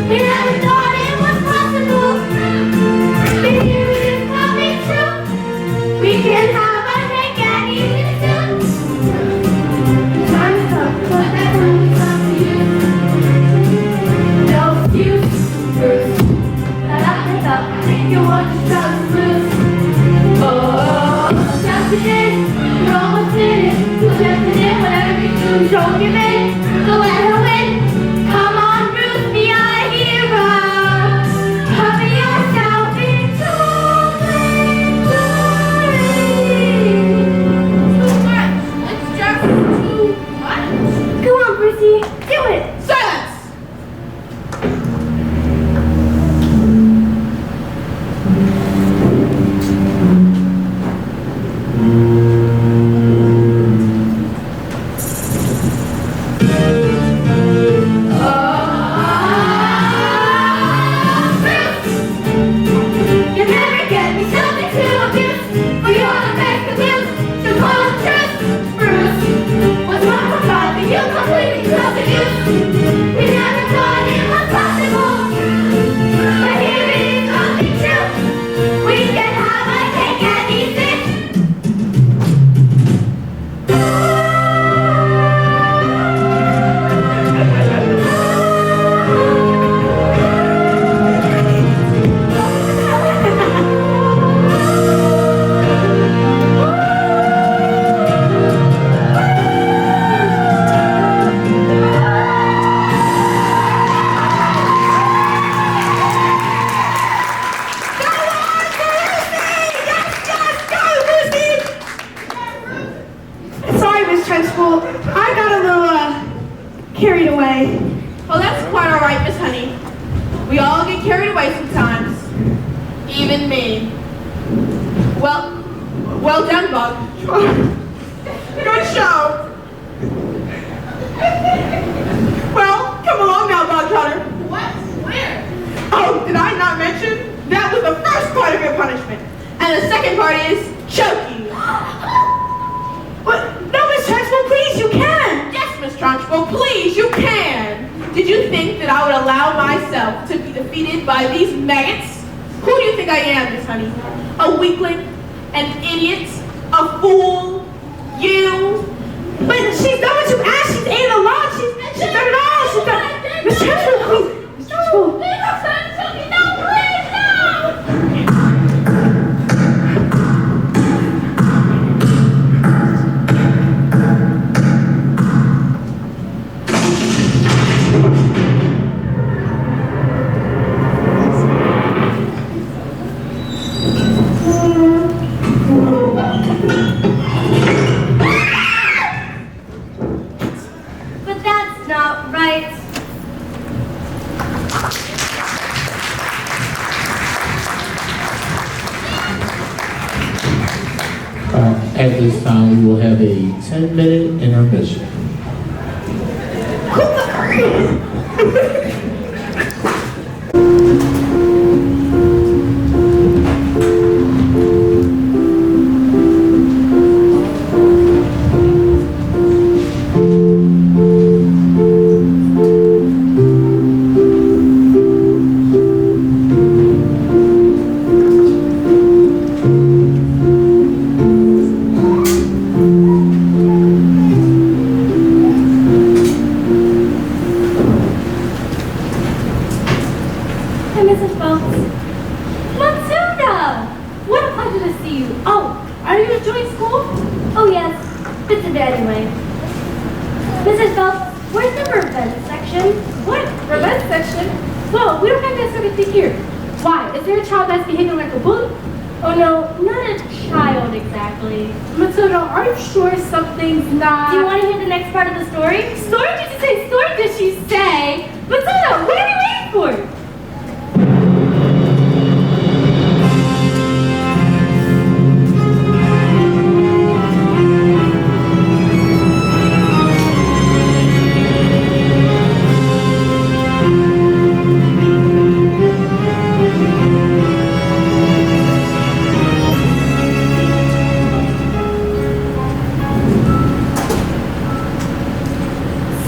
We never thought it was possible. But here it is coming true. We can have a cake and eat it too. Time is up, but that time is up to you. No excuse, Bruce. That I pick up, you want to try to lose. Oh, just a day, you're almost in it. You just in it, whatever you do, don't give in. So let her win. Come on, Bruce, be our hero. Cover yourself in glory. Too much. It's just too much. Come on, Brucey, do it! Silence. You never get me something to abuse. For you're the best abuse. To call the truth, Bruce. What's wrong with God that you completely self-abuse? We never thought it was possible. But here it is coming true. We can have a cake and eat it. Sorry, Miss Trunchbull. I got a little carried away. Well, that's quite all right, Miss Honey. We all get carried away sometimes. Even me. Well done, Bob. Good show. Well, come along now, Bog Trotter. What? Where? Oh, did I not mention? That was the first part of your punishment. And the second part is choking. But, no, Miss Trunchbull, please, you can. Yes, Miss Trunchbull, please, you can. Did you think that I would allow myself to be defeated by these maggots? Who do you think I am, Miss Honey? A weakling? An idiot? A fool? You? But she's done what you asked. She's ate a lot. She's done it all. She's done. Miss Trunchbull, please. Miss Trunchbull. But that's not right. At this time, we will have a 10-minute intermission. Hi, Mrs. Phelps. Matilda! What a pleasure to see you. Oh, are you enjoying school? Oh yes, it's a bit anyway. Mrs. Phelps, where's the revenge section? What? Revenge section? Well, we don't have that sort of thing here. Why? Is there a child that's behaving like a bully? Oh no, not a child exactly. Matilda, are you sure something's not... Do you want to hear the next part of the story? Story? Did you say story? Did she say? Matilda, what are you waiting for?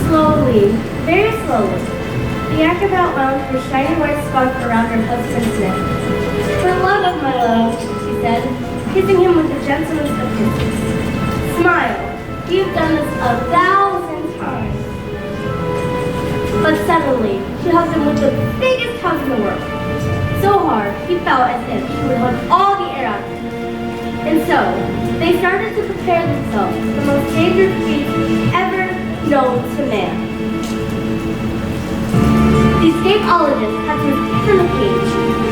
Slowly, very slowly, the acrobat wound her shiny white scarf around her husband's neck. For love of my love, she said, kissing him with the gentlest of kisses. Smile, you've done this 1,000 times. But suddenly, she hugged him with the biggest hug in the world. So hard, he felt as if she would hug all the air out of him. And so, they started to prepare themselves for the most dangerous feat ever known to man. The escapologist had to escape from the cage,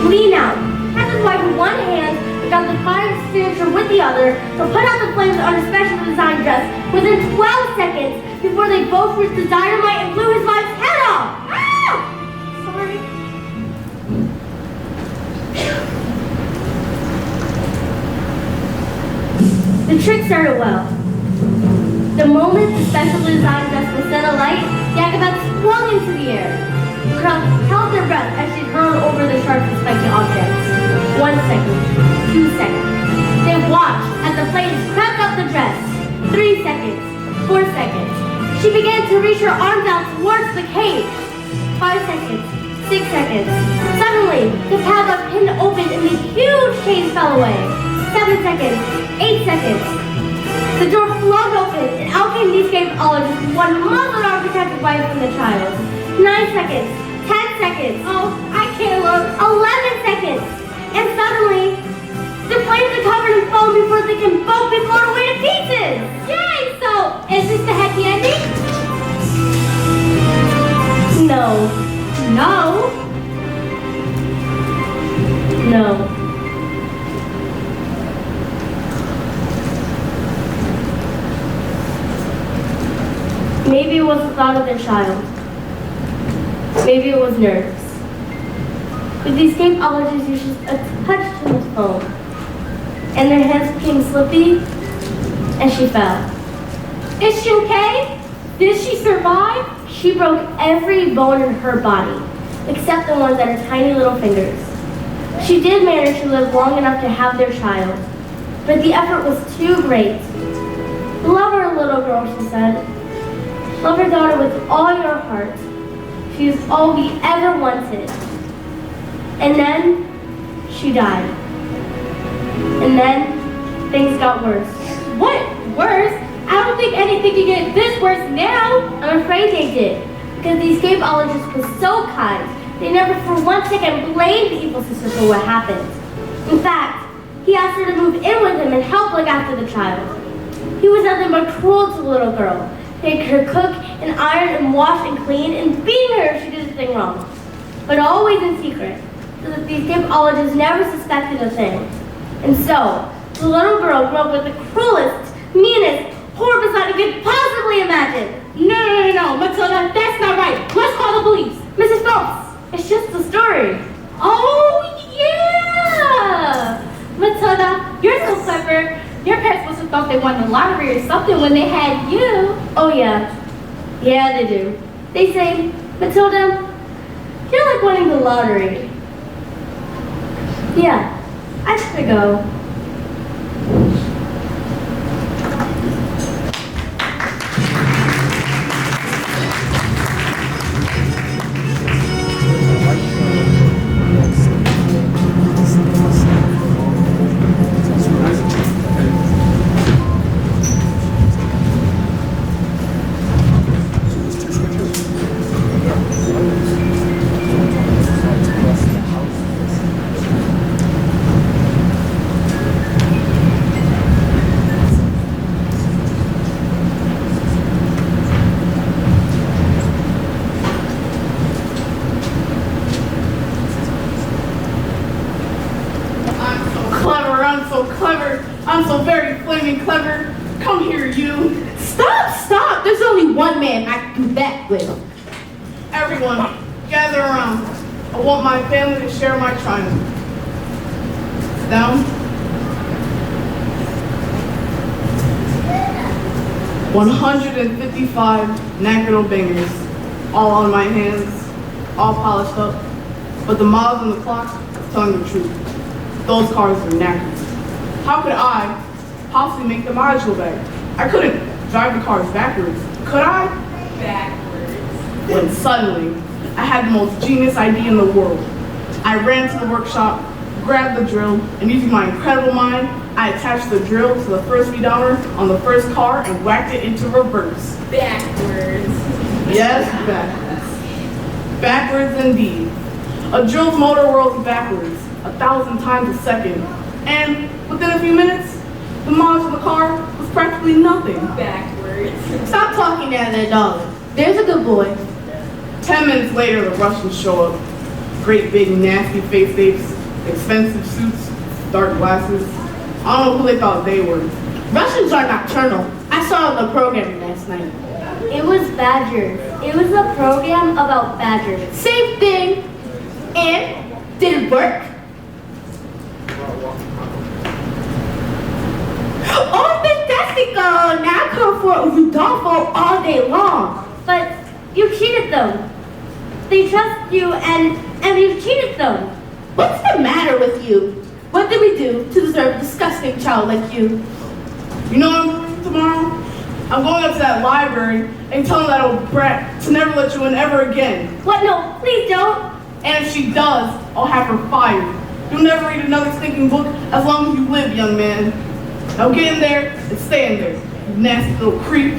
lean out, had his wife with one hand, and got the fire extinguisher with the other, to put out the flames on his special designed dress within 12 seconds before they both reached the dynamite and blew his wife's head off. Ah! Sorry. The trick started well. The moment the specially designed dress was set alight, the acrobat swung into the air. The crowd held their breath as she hurled over the sharp and spiky objects. 1 second, 2 seconds. They watched as the flames crept up the dress. 3 seconds, 4 seconds. She began to reach her arms out towards the cage. 5 seconds, 6 seconds. Suddenly, the tab got pinned open and the huge cage fell away. 7 seconds, 8 seconds. The door flung open and out came the escapologist with one muzzled arm protected wife from the child. 9 seconds, 10 seconds. Oh, I can't look. 11 seconds. And suddenly, the flames are covered in foam before they can both be blown away to pieces. Yay! So, is this the happy ending? No. No. No. Maybe it was the thought of their child. Maybe it was nerves. With the escapologist used just a touch to his phone, and their hands became slippy, and she fell. Is she okay? Did she survive? She broke every bone in her body, except the ones at her tiny little fingers. She did manage to live long enough to have their child, but the effort was too great. Love her little girl, she said. Love her daughter with all your heart. She is all we ever wanted. And then, she died. And then, things got worse. What? Worse? I don't think anything can get this worse now. I'm afraid they did, because the escapologist was so kind. They never for 1 second blamed the evil sister for what happened. In fact, he asked her to move in with him and help look after the child. He was nothing but cruel to the little girl, making her cook and iron and wash and clean and beating her if she did a thing wrong. But always in secret, so that the escapologist never suspected a thing. And so, the little girl grew up with the cruelest, meanest, horrible side you could possibly imagine. No, Matilda, that's not right. Let's call the police. Mrs. Phelps, it's just a story. Oh, yeah! Matilda, you're so clever. Your parents must have thought they won the lottery or something when they had you. Oh yeah. Yeah, they do. They say, Matilda, you're like winning the lottery. Yeah, I just gotta go. I'm so very flaming clever. Come here, you. Stop! There's only one man I can do that with. Everyone, gather around. I want my family to share my triumph. Sit down. 155 knackered old bangers, all on my hands, all polished up. But the miles on the clock is telling the truth. Those cars are knackered. How could I possibly make the mileage go back? I couldn't drive the cars backwards, could I? Backwards. When suddenly, I had the most genius idea in the world. I ran to the workshop, grabbed the drill, and using my incredible mind, I attached the drill to the first speed odometer on the first car and whacked it into reverse. Backwards. Yes, backwards. Backwards indeed. A drill's motor whirls backwards 1,000 times a second. And within a few minutes, the mileage of the car was practically nothing. Backwards. Stop talking down there, darling. There's a good boy. 10 minutes later, the Russians show up. Great big nasty face apes, expensive suits, dark glasses. I don't know who they thought they were. Russians are nocturnal. I saw it on the program last night. It was badgers. It was a program about badgers. Same thing. And did it work? Oh, fantastico! Now I come for Rudolfo all day long. But you cheated them. They trust you and you cheated them. What's the matter with you? What did we do to deserve a disgusting child like you? You know what I'm doing tomorrow? I'm going up to that library and telling that old brat to never let you in ever again. What? No, please don't. And if she does, I'll have her fired. You'll never read another stinking book as long as you live, young man. Now get in there and stay in there, you nasty little creep.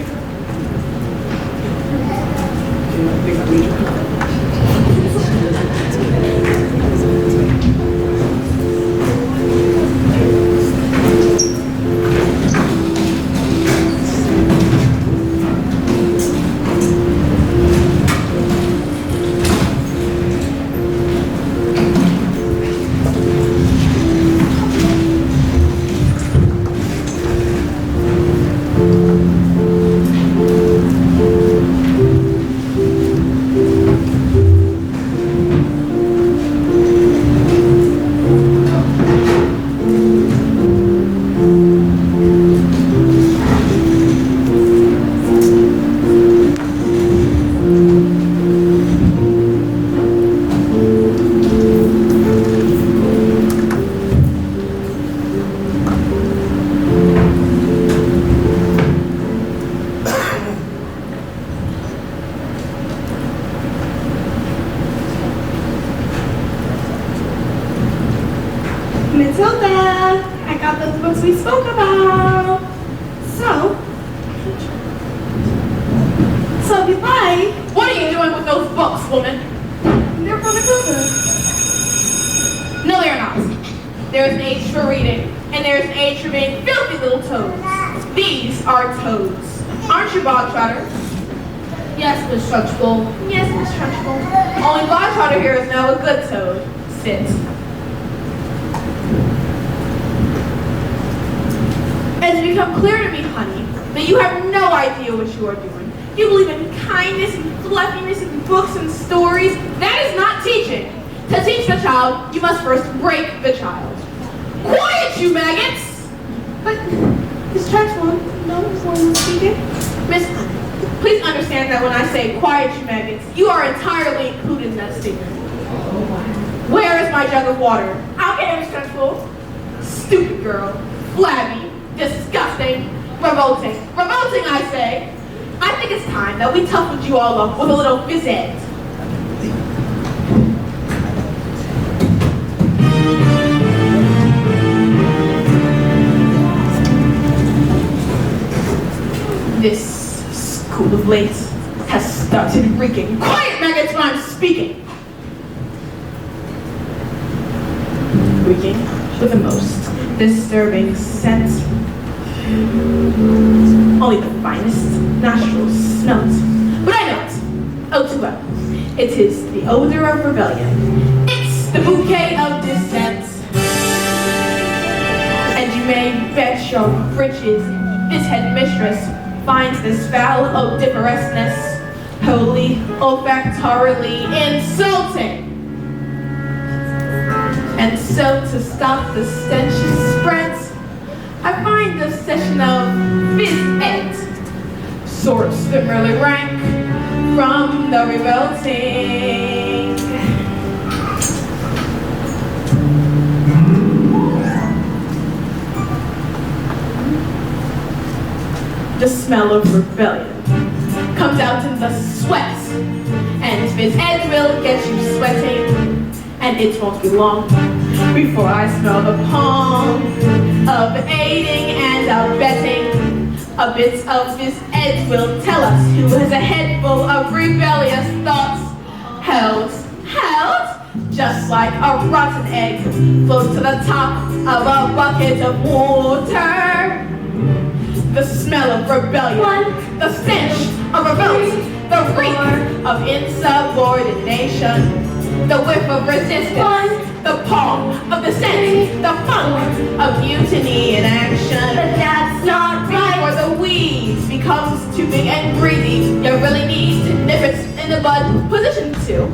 I got those books we spoke about. So if you like, What are you doing with those books, woman? they're for Matilda. No, they're not. There's an age for reading, and there's an age for being filthy little toads. These are toads. Aren't you, Bogtrotter? Yes, Miss Trunchbull. Yes, Miss Trunchbull. Only Bogtrotter here is now a good toad. Sit. It's become clear to me, honey, that you have no idea what you are doing. You believe in kindness and fluffiness and books and stories. That is not teaching. To teach the child, you must first break the child. Quiet, you maggots! But Miss Trunchbull, no one was speaking. Miss, please understand that when I say quiet, you maggots, you are entirely included in that statement. Where is my jug of water? I'll get it, Miss Trunchbull. Stupid girl. Flabby. Disgusting. Revolting. Revolting, I say. I think it's time that we toughened you all up with a little phys ed. This school of late has started reeking. Quiet, maggots, when I'm speaking! Reeking with the most disturbing scent. Only the finest nostrils smell it. But I know it. Oh, too well. It is the odor of rebellion. It's the bouquet of dissent. And you may bet your britches this headmistress finds this foul odoriferousness wholly olfactorily insulting. And so to stop the stenches spreads, I find the session of phys ed sorts the merely rank from the revolting. The smell of rebellion comes out in the sweat, and phys ed will get you sweating, and it won't be long before I smell the palm of aiding and abetting. A bit of phys ed will tell us who has a head full of rebellious thoughts, held, just like a rotten egg floats to the top of a bucket of water. The smell of rebellion, the stench of revolt, the reek of insubordination, the whiff of resistance, the palm of dissent, the funk of mutiny in action. But that's not right. Before the weeds becomes too big and greedy, you really need to nip it in the bud position 2.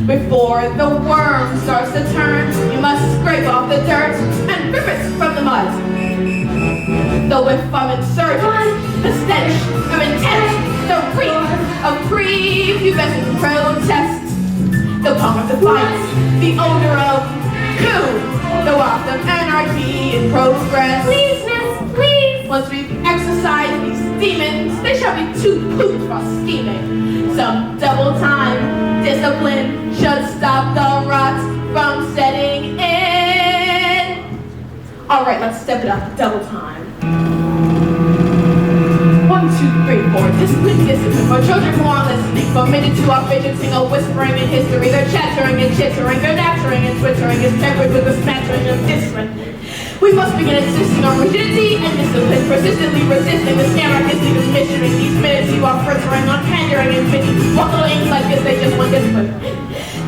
Before the worm starts to turn, you must scrape off the dirt and rip it from the mud. The whiff of insurgence, the stench of intent, the reek of prepubescent protest, the palm of defiance, the odor of coup, the waft of anarchy in progress. Please, miss, please. Once we've exorcised these demons, they shall be too pooped for scheming. Some double time discipline should stop the rot from setting in. All right, let's step it up, double time. 1, 2, 3, 4. Discipline. For children who are listening, committed to our fidgeting or whispering in history, they're chattering and chittering, they're nattering and twittering, is tempered with a smattering of discipline. We must begin insisting on rigidity and discipline, persistently resisting the anarchistic of missioning. These minutes you are frittering on pandering and pity. One little ink like this, they just want discipline.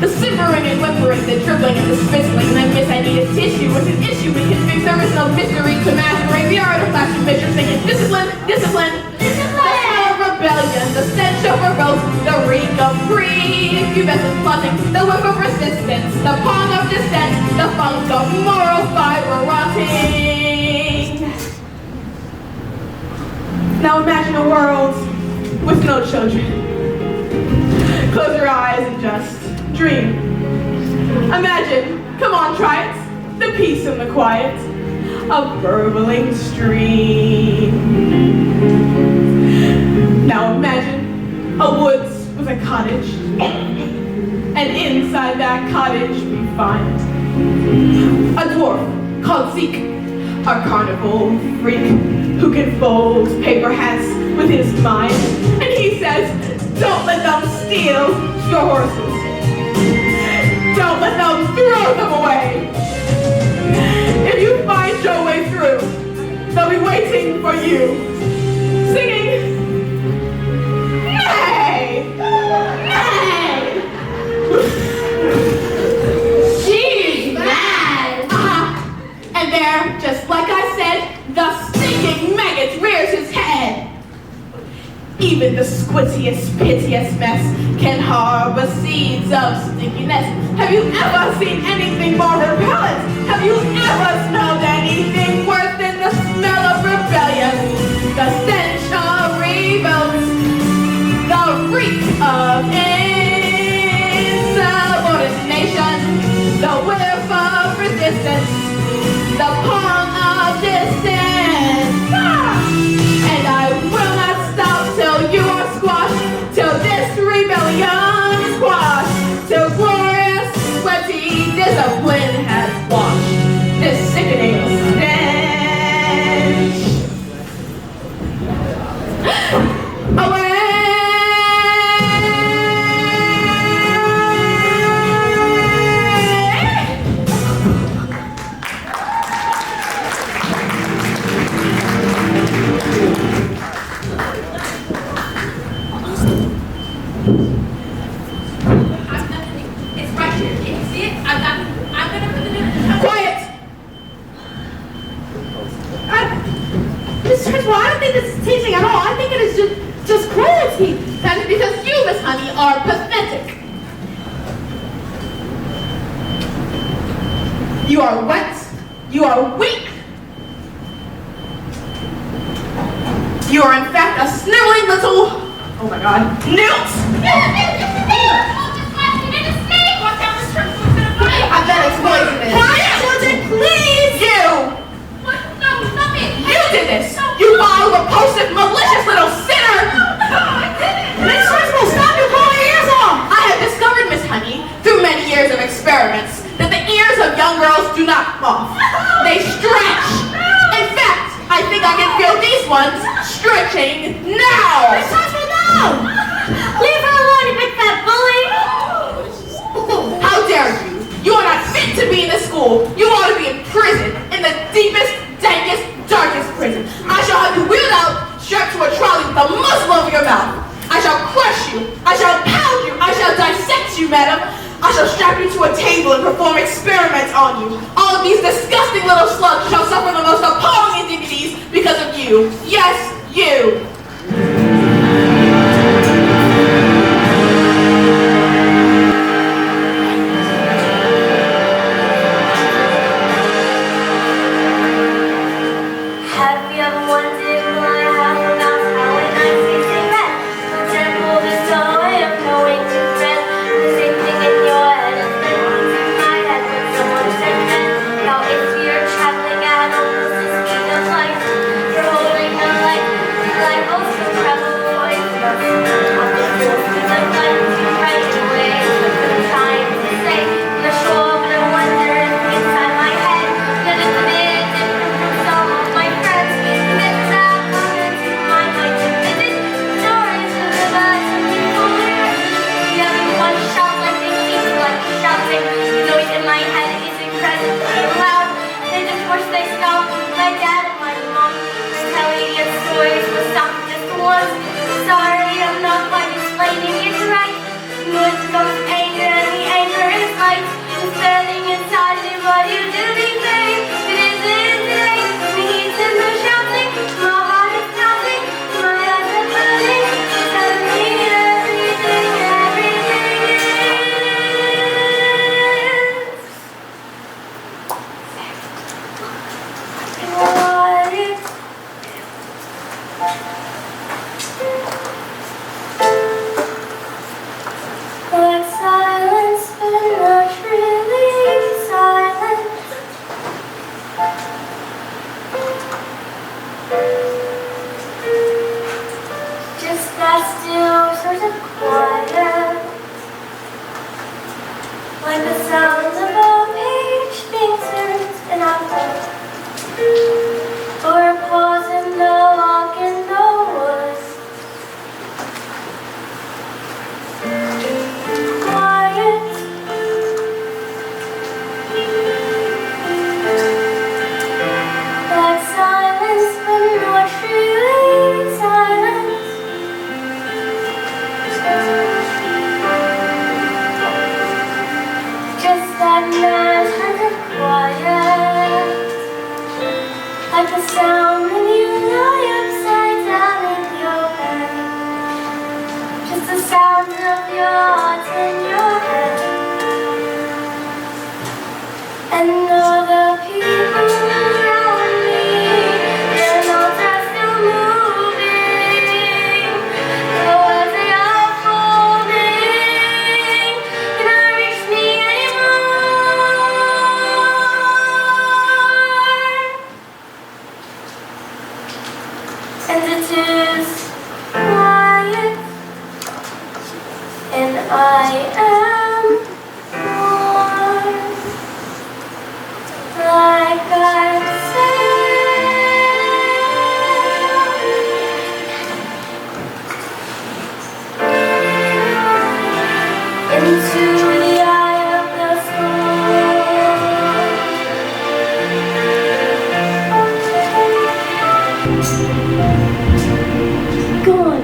The simmering and whimpering, the dribbling and the spizzling, and I miss I need a tissue. It's an issue we can fix, there is no mystery to mastering. The art of flashing measures singing discipline, discipline, discipline. The rebellion, the stench of revolt, the reek of prepubescent flooding, the whiff of resistance, the pong of dissent, the funk of moral fiber rotting. Now imagine a world with no children. Close your eyes and just dream. Imagine, come on, try it, the peace and the quiet, a burbling stream. Now imagine a woods with a cottage, and inside that cottage we find a dwarf called Zeke, a carnival freak who can fold paper hats with his mind. And he says, don't let them steal your horses. Don't let them throw them away. If you find your way through, they'll be waiting for you, singing, nay, nay. She's mad. And there, just like I said, the stinking maggot rears his head. Even the squittiest, piteous mess can harbor seeds of stinkiness. Have you ever seen anything more repellent? Have you ever smelled anything worse than the smell of rebellion? The stench of revolt, the reek of insubordination, the whiff of resistance, the pong of distance. And I will not stop till you are squashed, till this rebellion is quashed, till glorious, sweaty discipline has washed this sickening stench away. It's right here. Can you see it? I'm gonna put the new. Quiet! Miss Triswell, I don't think this is teaching at all. I think it is just cruelty. That is because you, Miss Honey, are pathetic. You are wet. You are weak. You are in fact a sniveling little, oh my god, newt! I bet it's poisonous. Quiet, children, please! You! What? No, stop it. You did this! You vile, repulsive, malicious little sinner! I didn't. Miss Triswell, stop your blowing ears off! I have discovered, Miss Honey, through many years of experiments, that the ears of young girls do not fluff. They stretch. In fact, I think I can feel these ones stretching now! Miss Triswell, no! Leave her alone, you big fat bully! How dare you? You are not fit to be in this school. You ought to be in prison, in the deepest, dankest, darkest prison. I shall have you wheeled out, strapped to a trolley with a muzzle over your mouth. I shall crush you. I shall pound you. I shall dissect you, madam. I shall strap you to a table and perform experiments on you. All of these disgusting little slugs shall suffer the most appalling indignities because of you. Yes, you. Have you ever wondered why I have about how when I see cigarette, the temple is the way of knowing to friend. The same thing in your head as the ones in my head when someone said men. Now if you're traveling at almost the speed of light, you're holding like the sound when you lie upside down in your bed. Just the sound of your heart in your head. And all the people around me, their mouths are still moving. The words they are forming cannot reach me anymore. And it is quiet, and I am warm, like I said, into the eye of the storm. Go on,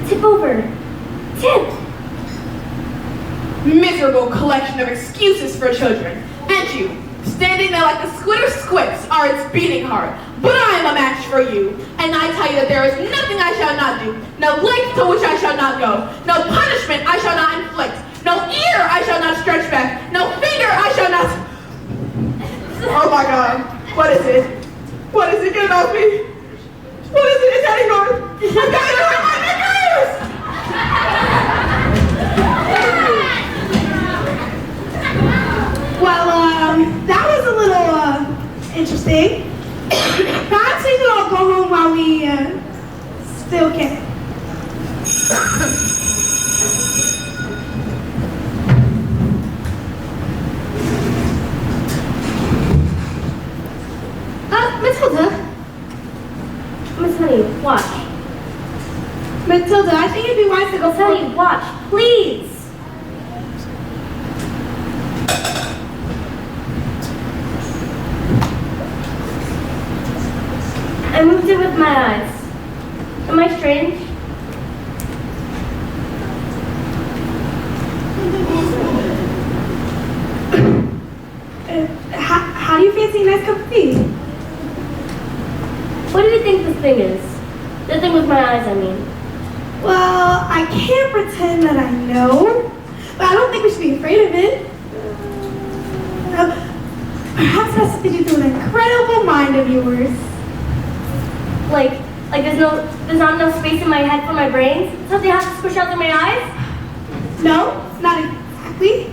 tip over, tip. Miserable collection of excuses for children. And you, standing there like the squid of squibs, are its beating heart. But I am a match for you. And I tell you that there is nothing I shall not do, no length to which I shall not go, no punishment I shall not inflict, no ear I shall not stretch back, no finger I shall not... Oh my God, what is it? What is it? Get it off me. What is it? It's heading north. I'm going to hurt my knickers! Well, that was a little interesting. Perhaps we could all go home while we still can. Matilda. Miss Honey, watch. Matilda, I think it'd be wise to go Miss Honey, watch, please. I moved it with my eyes. Am I strange? How do you fancy a nice cup of tea? What do you think this thing is? The thing with my eyes, I mean. Well, I can't pretend that I know, but I don't think we should be afraid of it. Perhaps it has something to do with an incredible mind of yours. Like there's not enough space in my head for my brains? Something has to push out through my eyes? No, not exactly.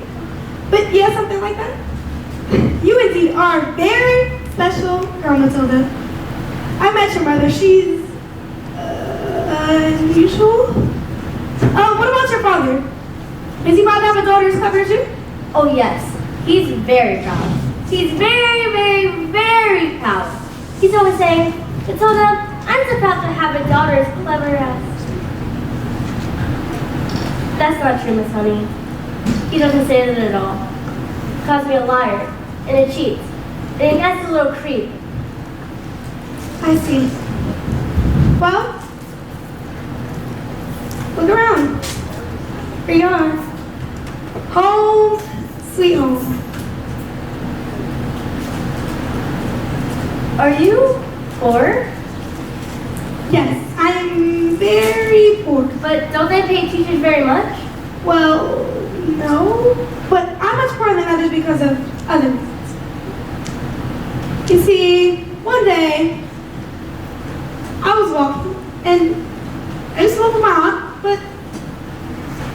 But yeah, something like that. You indeed are a very special girl, Matilda. I met your mother. She's unusual. What about your father? Is he proud to have a daughter as clever as you? Oh yes, he's very proud. He's very, very, very proud. He's always saying, Matilda, I'm so proud to have a daughter as clever as... That's not true, Miss Honey. He doesn't say that at all. He calls me a liar, and a cheat, and that's a little creep. I see. Well, look around. Here you are. Home, sweet home. Are you poor? Yes, I'm very poor. But don't they pay teachers very much? Well, no, but I'm much poorer than others because of other reasons. You see, one day, I was walking, and I used to live with my aunt, but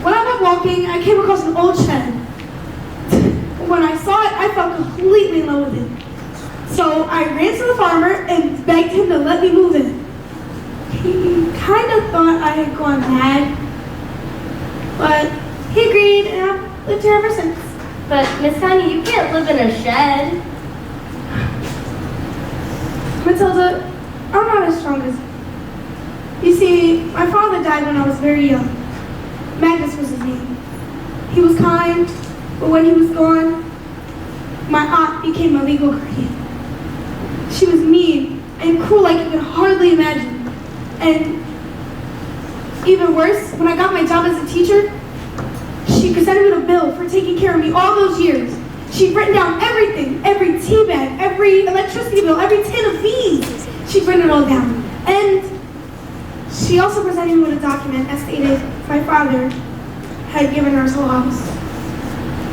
when I was walking, I came across an old shed. When I saw it, I fell completely in love with it. So I ran to the farmer and begged him to let me move in. He kind of thought I had gone mad, but he agreed, and I've lived here ever since. But Miss Honey, you can't live in a shed. Matilda, I'm not as strong as you. You see, my father died when I was very young. Magnus was his name. He was kind, but when he was gone, my aunt became my legal guardian. She was mean and cruel like you can hardly imagine. And even worse, when I got my job as a teacher, she presented me with a bill for taking care of me all those years. She'd written down everything, every tea bag, every electricity bill, every tin of beans. She'd written it all down. And she also presented me with a document that stated my father had given her his whole house.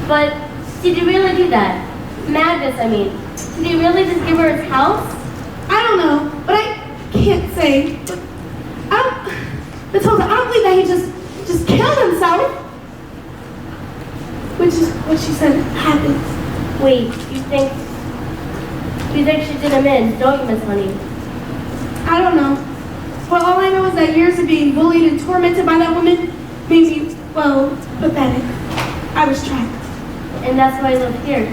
But did he really do that? Madness, I mean. Did he really just give her his house? I don't know, but I can't say. Matilda, I don't believe that he just killed himself. Which is what she said happened. Wait, you think she did him in, don't you, Miss Honey? I don't know. But all I know is that years of being bullied and tormented by that woman made me, well, pathetic. I was trapped. And that's why I live here.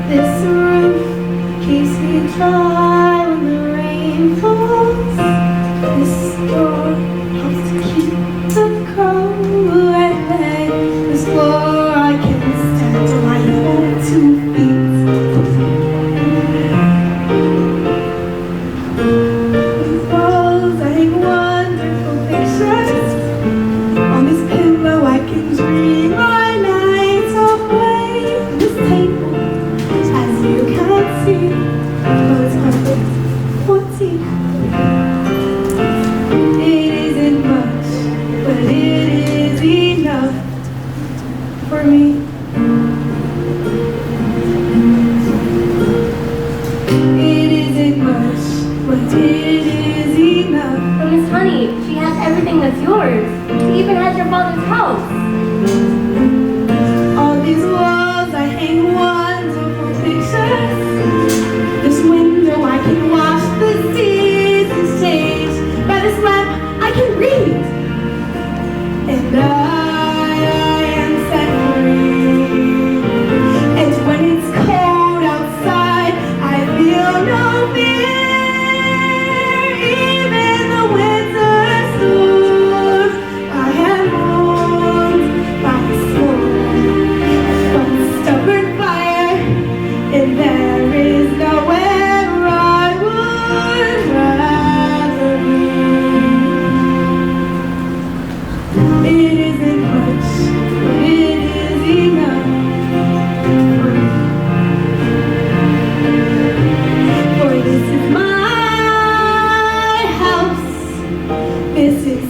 This roof keeps me dry when the rain falls. This door helps to keep the cold at bay. This floor I can stand on my own 2 feet. These walls I hang wonderful pictures. On this pillow I can dream my nights away. This table, as you can see, was perfect for tea. It isn't much, but it is enough for me. It isn't much, but it is enough. But Miss Honey, she has everything that's yours. She even has your father's house. On these walls I hang wonderful pictures. This window I can watch the seasons change. By this lamp I can read. And I am set free. And when it's cold outside, I feel no fear. Even the winter storm, I am warmed by the storm. One stubborn fire, and there is nowhere I would rather be. It isn't much, but it is enough. For this is my house. This is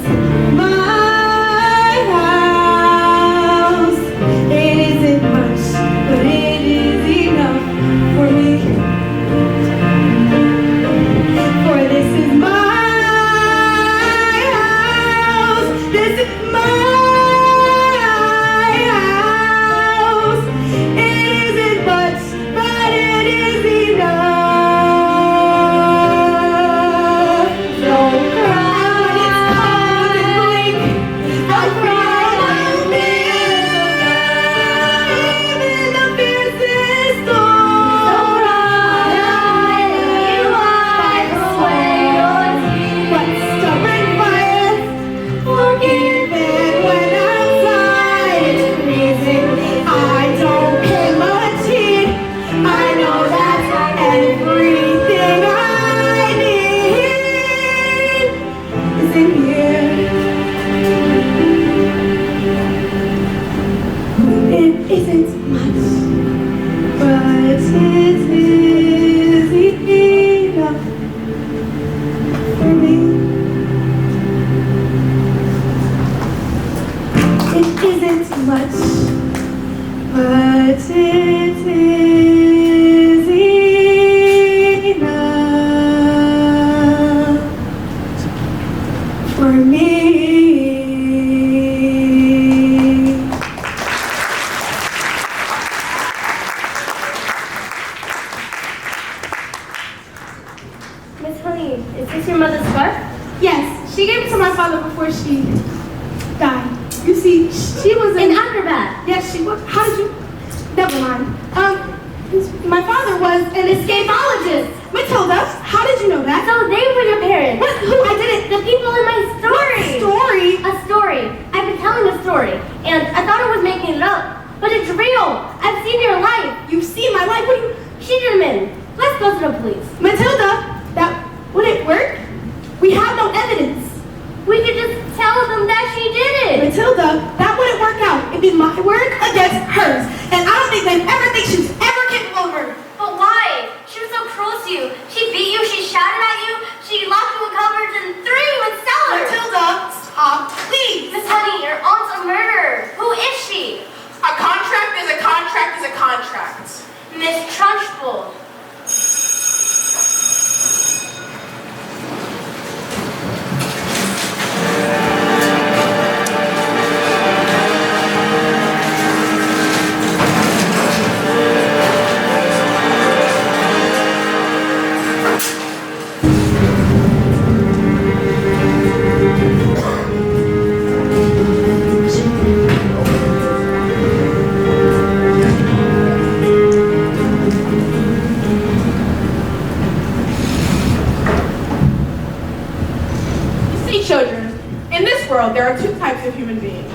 my house. It isn't much, but it is enough for me. For this is my house. This is my house. It isn't much, but it is enough. Don't cry when it's cold and bleak. Don't cry on me. Even the fiercest storm. Don't cry when you wipe away your tears. But stubborn fires forgiven when outside it's freezing. I don't pay much heed. I know that everything I need is in here. It isn't much, but it is enough for me. It isn't much, but it is enough for me. Miss Honey, is this your mother's scarf? Yes, she gave it to my father before she died. You see, she was An acrobat. Yes, she was. How did you? Never mind. My father was an escapologist. Matilda, how did you know that? So they were your parents. What? Who? I didn't. The people in my story. Story? A story. I've been telling a story, and I thought I was making it up, but it's real. I've seen your life. You've seen my life? What do you... She did them in. Let's go to the police. Matilda, that wouldn't work. We have no evidence. We could just tell them that she did it. Matilda, that wouldn't work out. It'd be my word against hers. And I don't think they'd ever think she was ever capable of murder. But why? She was so cruel to you. She beat you, she shouted at you, she locked you in cupboards and threw you in cellars. Matilda, stop, please. Miss Honey, your aunt's a murderer. Who is she? A contract is a contract is a contract. Miss Trunchbull. Children, in this world there are two types of human beings,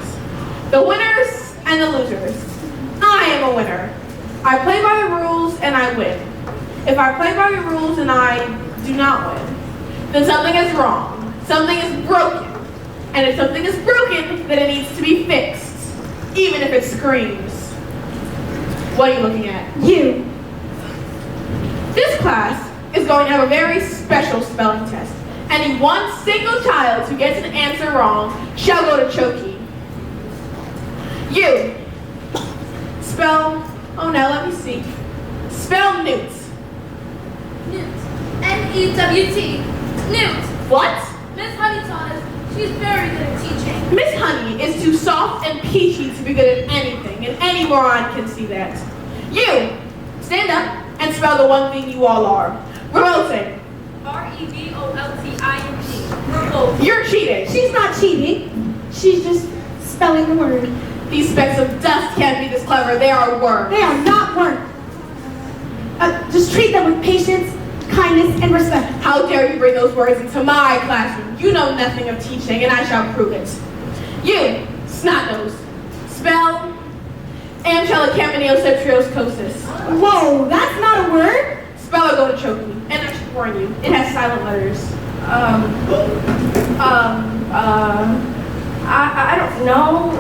the winners and the losers. I am a winner. I play by the rules and I win. If I play by the rules and I do not win, then something is wrong, something is broken. And if something is broken, then it needs to be fixed, even if it screams. What are you looking at? You. This class is going to have a very special spelling test. Any one single child who gets an answer wrong shall go to Choky. You. Spell, oh now let me see. Spell newt. Newt. N-E-W-T. Newt. What? Miss Honey taught us. She's very good at teaching. Miss Honey is too soft and peachy to be good at anything, and any moron can see that. You. Stand up and spell the one thing you all are. Revolting. R-E-V-O-L-T-I-N-G. Revolt. You're cheating. She's not cheating. She's just spelling the word. These specks of dust can't be this clever. They are worms. They are not words. Just treat them with patience, kindness, and respect. How dare you bring those words into my classroom? You know nothing of teaching, and I shall prove it. You, snot-nose, spell amchelicaminioceptrioscosis. Whoa, that's not a word. Spell or go to Choky. And I should warn you, it has silent letters. I don't know.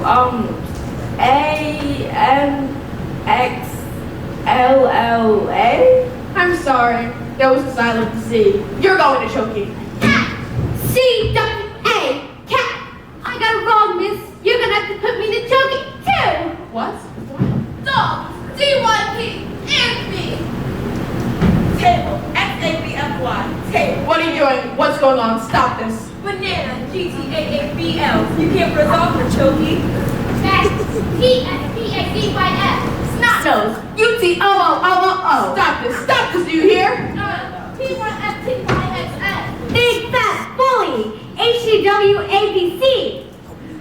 A-N-X-L-L-A? I'm sorry, there was a silent Z. You're going to Choky. C-W-A. Cat. I got it wrong, miss. You're gonna have to put me to Choky, too. What? Dog. D-Y-P. Anthony. Table. X-A-B-F-Y. Table. What are you doing? What's going on? Stop this. Banana. G-T-A-A-B-L. You can't resolve for Choky. Max. T-S-P-A-D-Y-F. Snot-nose. U-T-O-O-O-O. Stop this. Stop this. Do you hear? P-1-F-T-Y-X-S. Big fat bully. H-E-W-A-B-C.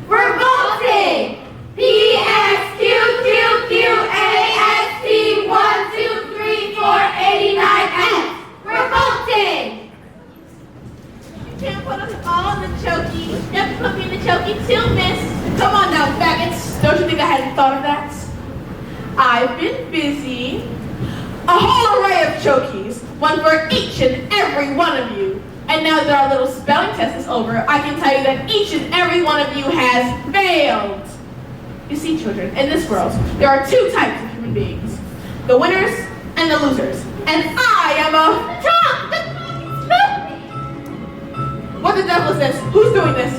Revolting. P-S-Q-Q-Q-A-S-T 1, 2, 3, 4, 89F. Revolting. You can't put us all in the Choky. You have to put me in the Choky too, miss. Come on now, faggots. Don't you think I hadn't thought of that? I've been busy. A whole array of Chokys, one for each and every one of you. And now that our little spelling test is over, I can tell you that each and every one of you has failed. You see, children, in this world, there are two types of human beings. The winners and the losers. And I am a... What the devil is this? Who's doing this?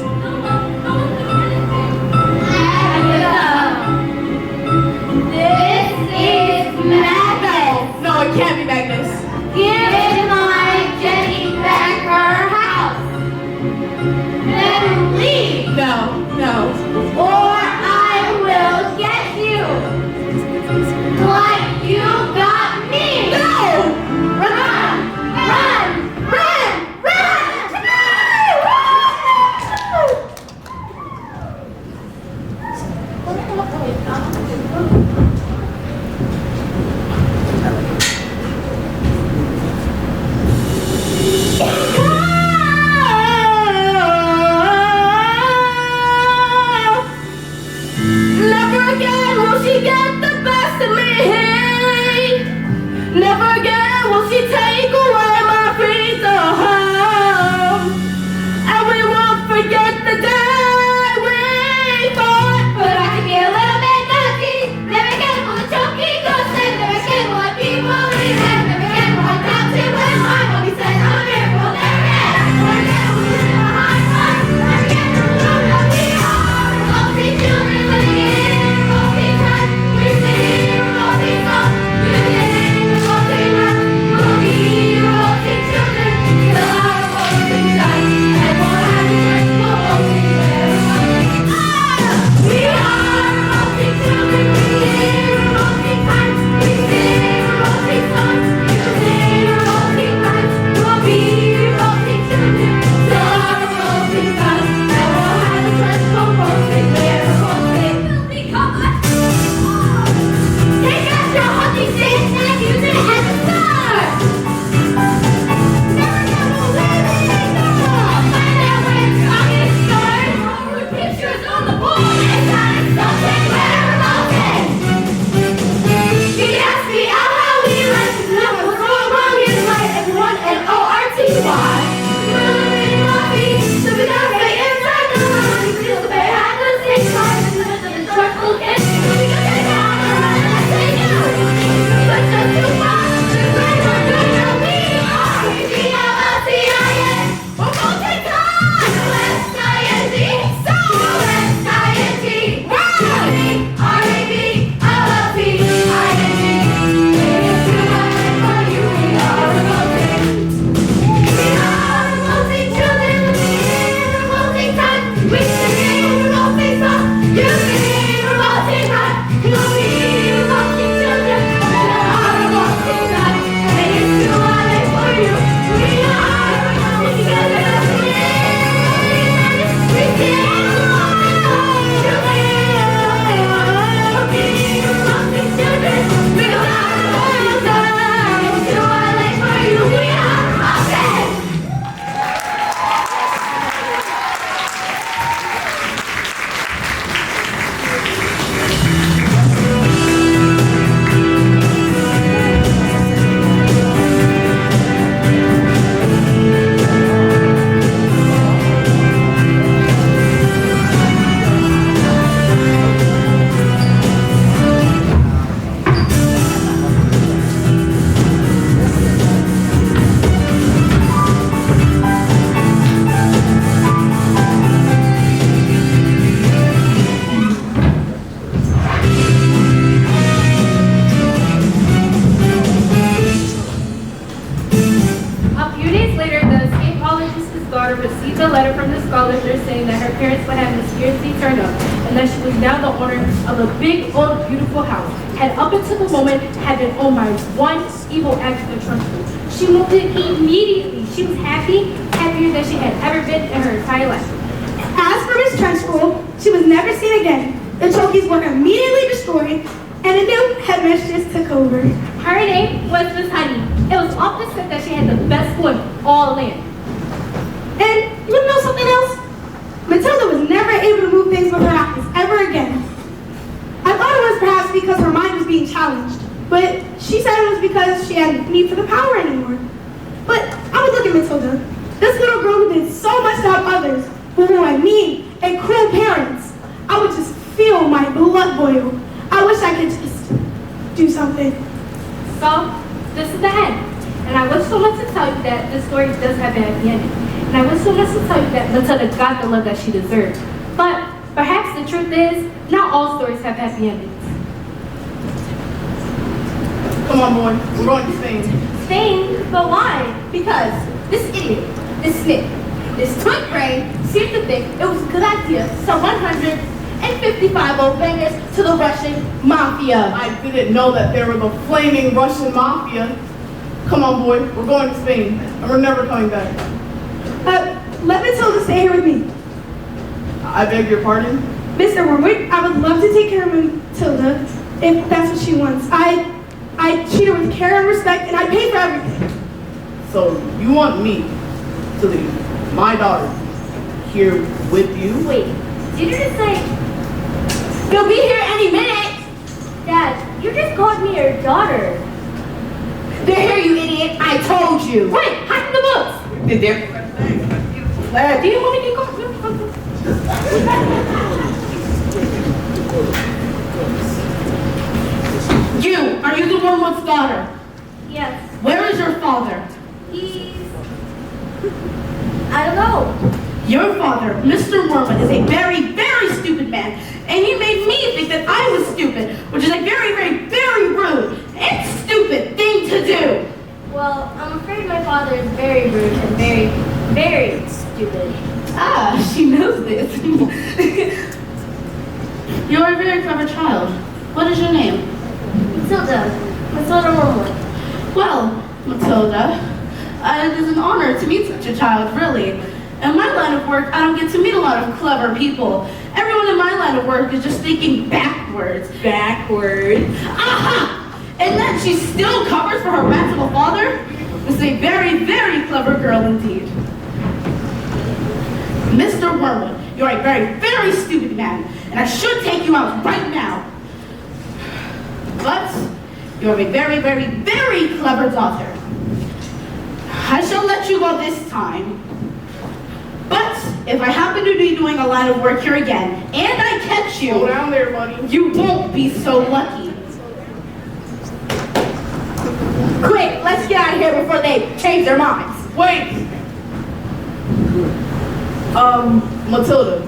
This is Magnus. No, it can't be Magnus. Give my Jenny back her house. Then leave, No. or I will get you. Like you got me. No! Run! of the big, old, beautiful house, and up until the moment had been owned by one evil accident trustee. She moved in immediately. She was happier than she had ever been in her entire life. As for Miss Trunchbull, she was never seen again. The trophies were immediately destroyed, and a new headmistress took over. Her name was Miss Honey. It was often said that she had the best school in all land. And you want to know something else? Matilda was never able to move things with her eyes ever again. I thought it was perhaps because her mind was being challenged, but she said it was because she had need for the power anymore. But I would look at Matilda, this little girl who did so much to help others, who had mean and cruel parents. I would just feel my blood boil. I wish I could just do something. So, this is the end. And I wish so much to tell you that this story does have a happy ending. And I wish so much to tell you that Matilda got the love that she deserved. But perhaps the truth is, not all stories have happy endings. Come on, boy. We're going to Spain. Spain? But why? Because this idiot, this snake, this twit brain seemed to think it was a good idea to sell 155 old bangers to the Russian mafia. I didn't know that they were the flaming Russian mafia. Come on, boy. We're going to Spain, and we're never coming back. Let Matilda stay here with me. I beg your pardon? Mr. Wormwood, I would love to take care of Matilda if that's what she wants. I treat her with care and respect, and I pay for everything. So you want me to leave my daughter here with you? Wait, did you just say, You'll be here any minute. Dad, you just called me your daughter. They're here, you idiot. I told you. Wait, hide the books! They're there. Do you want me to go? Are you the Wormwood's daughter? Yes, Where is your father? I don't know. Your father, Mr. Wormwood, is a very, very stupid man. And he made me think that I was stupid, which is a very, very, very rude and stupid thing to do. Well, I'm afraid my father is very rude and very, very stupid. Ah, she knows this. You're a very clever child. What is your name? Matilda Wormwood. Well, Matilda, it is an honor to meet such a child, really. In my line of work, I don't get to meet a lot of clever people. Everyone in my line of work is just thinking backwards. Backwards? Aha! And then she still covers for her wrathful father? This is a very, very clever girl indeed. Mr. Wormwood, you're a very, very stupid man, and I should take you out right now. But you have a very, very, very clever daughter. I shall let you go this time. But if I happen to be doing a line of work here again, and I catch you, Go down there, buddy. you won't be so lucky. Quick, let's get out of here before they change their minds. Wait! Matilda,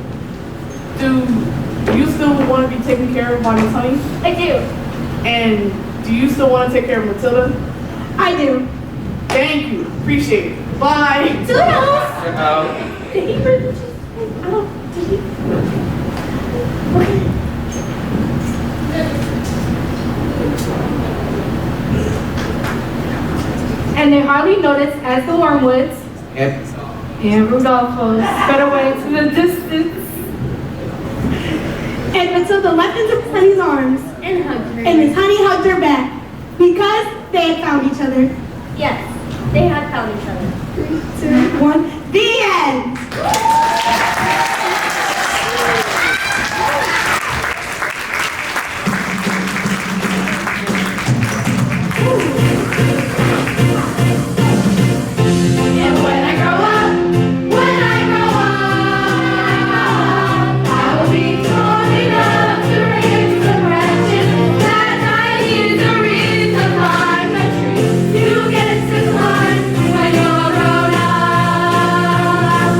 do you still want to be taken care of by Miss Honey? I do. And do you still want to take care of Matilda? I do. Thank you. Appreciate it. Bye. Toodles! Did he really just... Oh, did he? Okay. And they hardly noticed as the Wormwoods and Rudolfo sped away to the distance. And Matilda leapt into Miss Honey's arms, And hug her. and Miss Honey hugged her back because they had found each other. Yes, they had found each other. 3, 2, 1. The end. And when I grow up, I will be strong enough to raise the branches that I need to reach the climb the tree. You get to climb when you're grown up.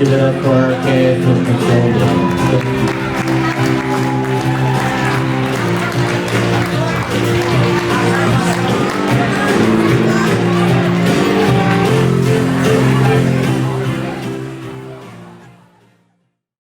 give it up for our cast of Matilda.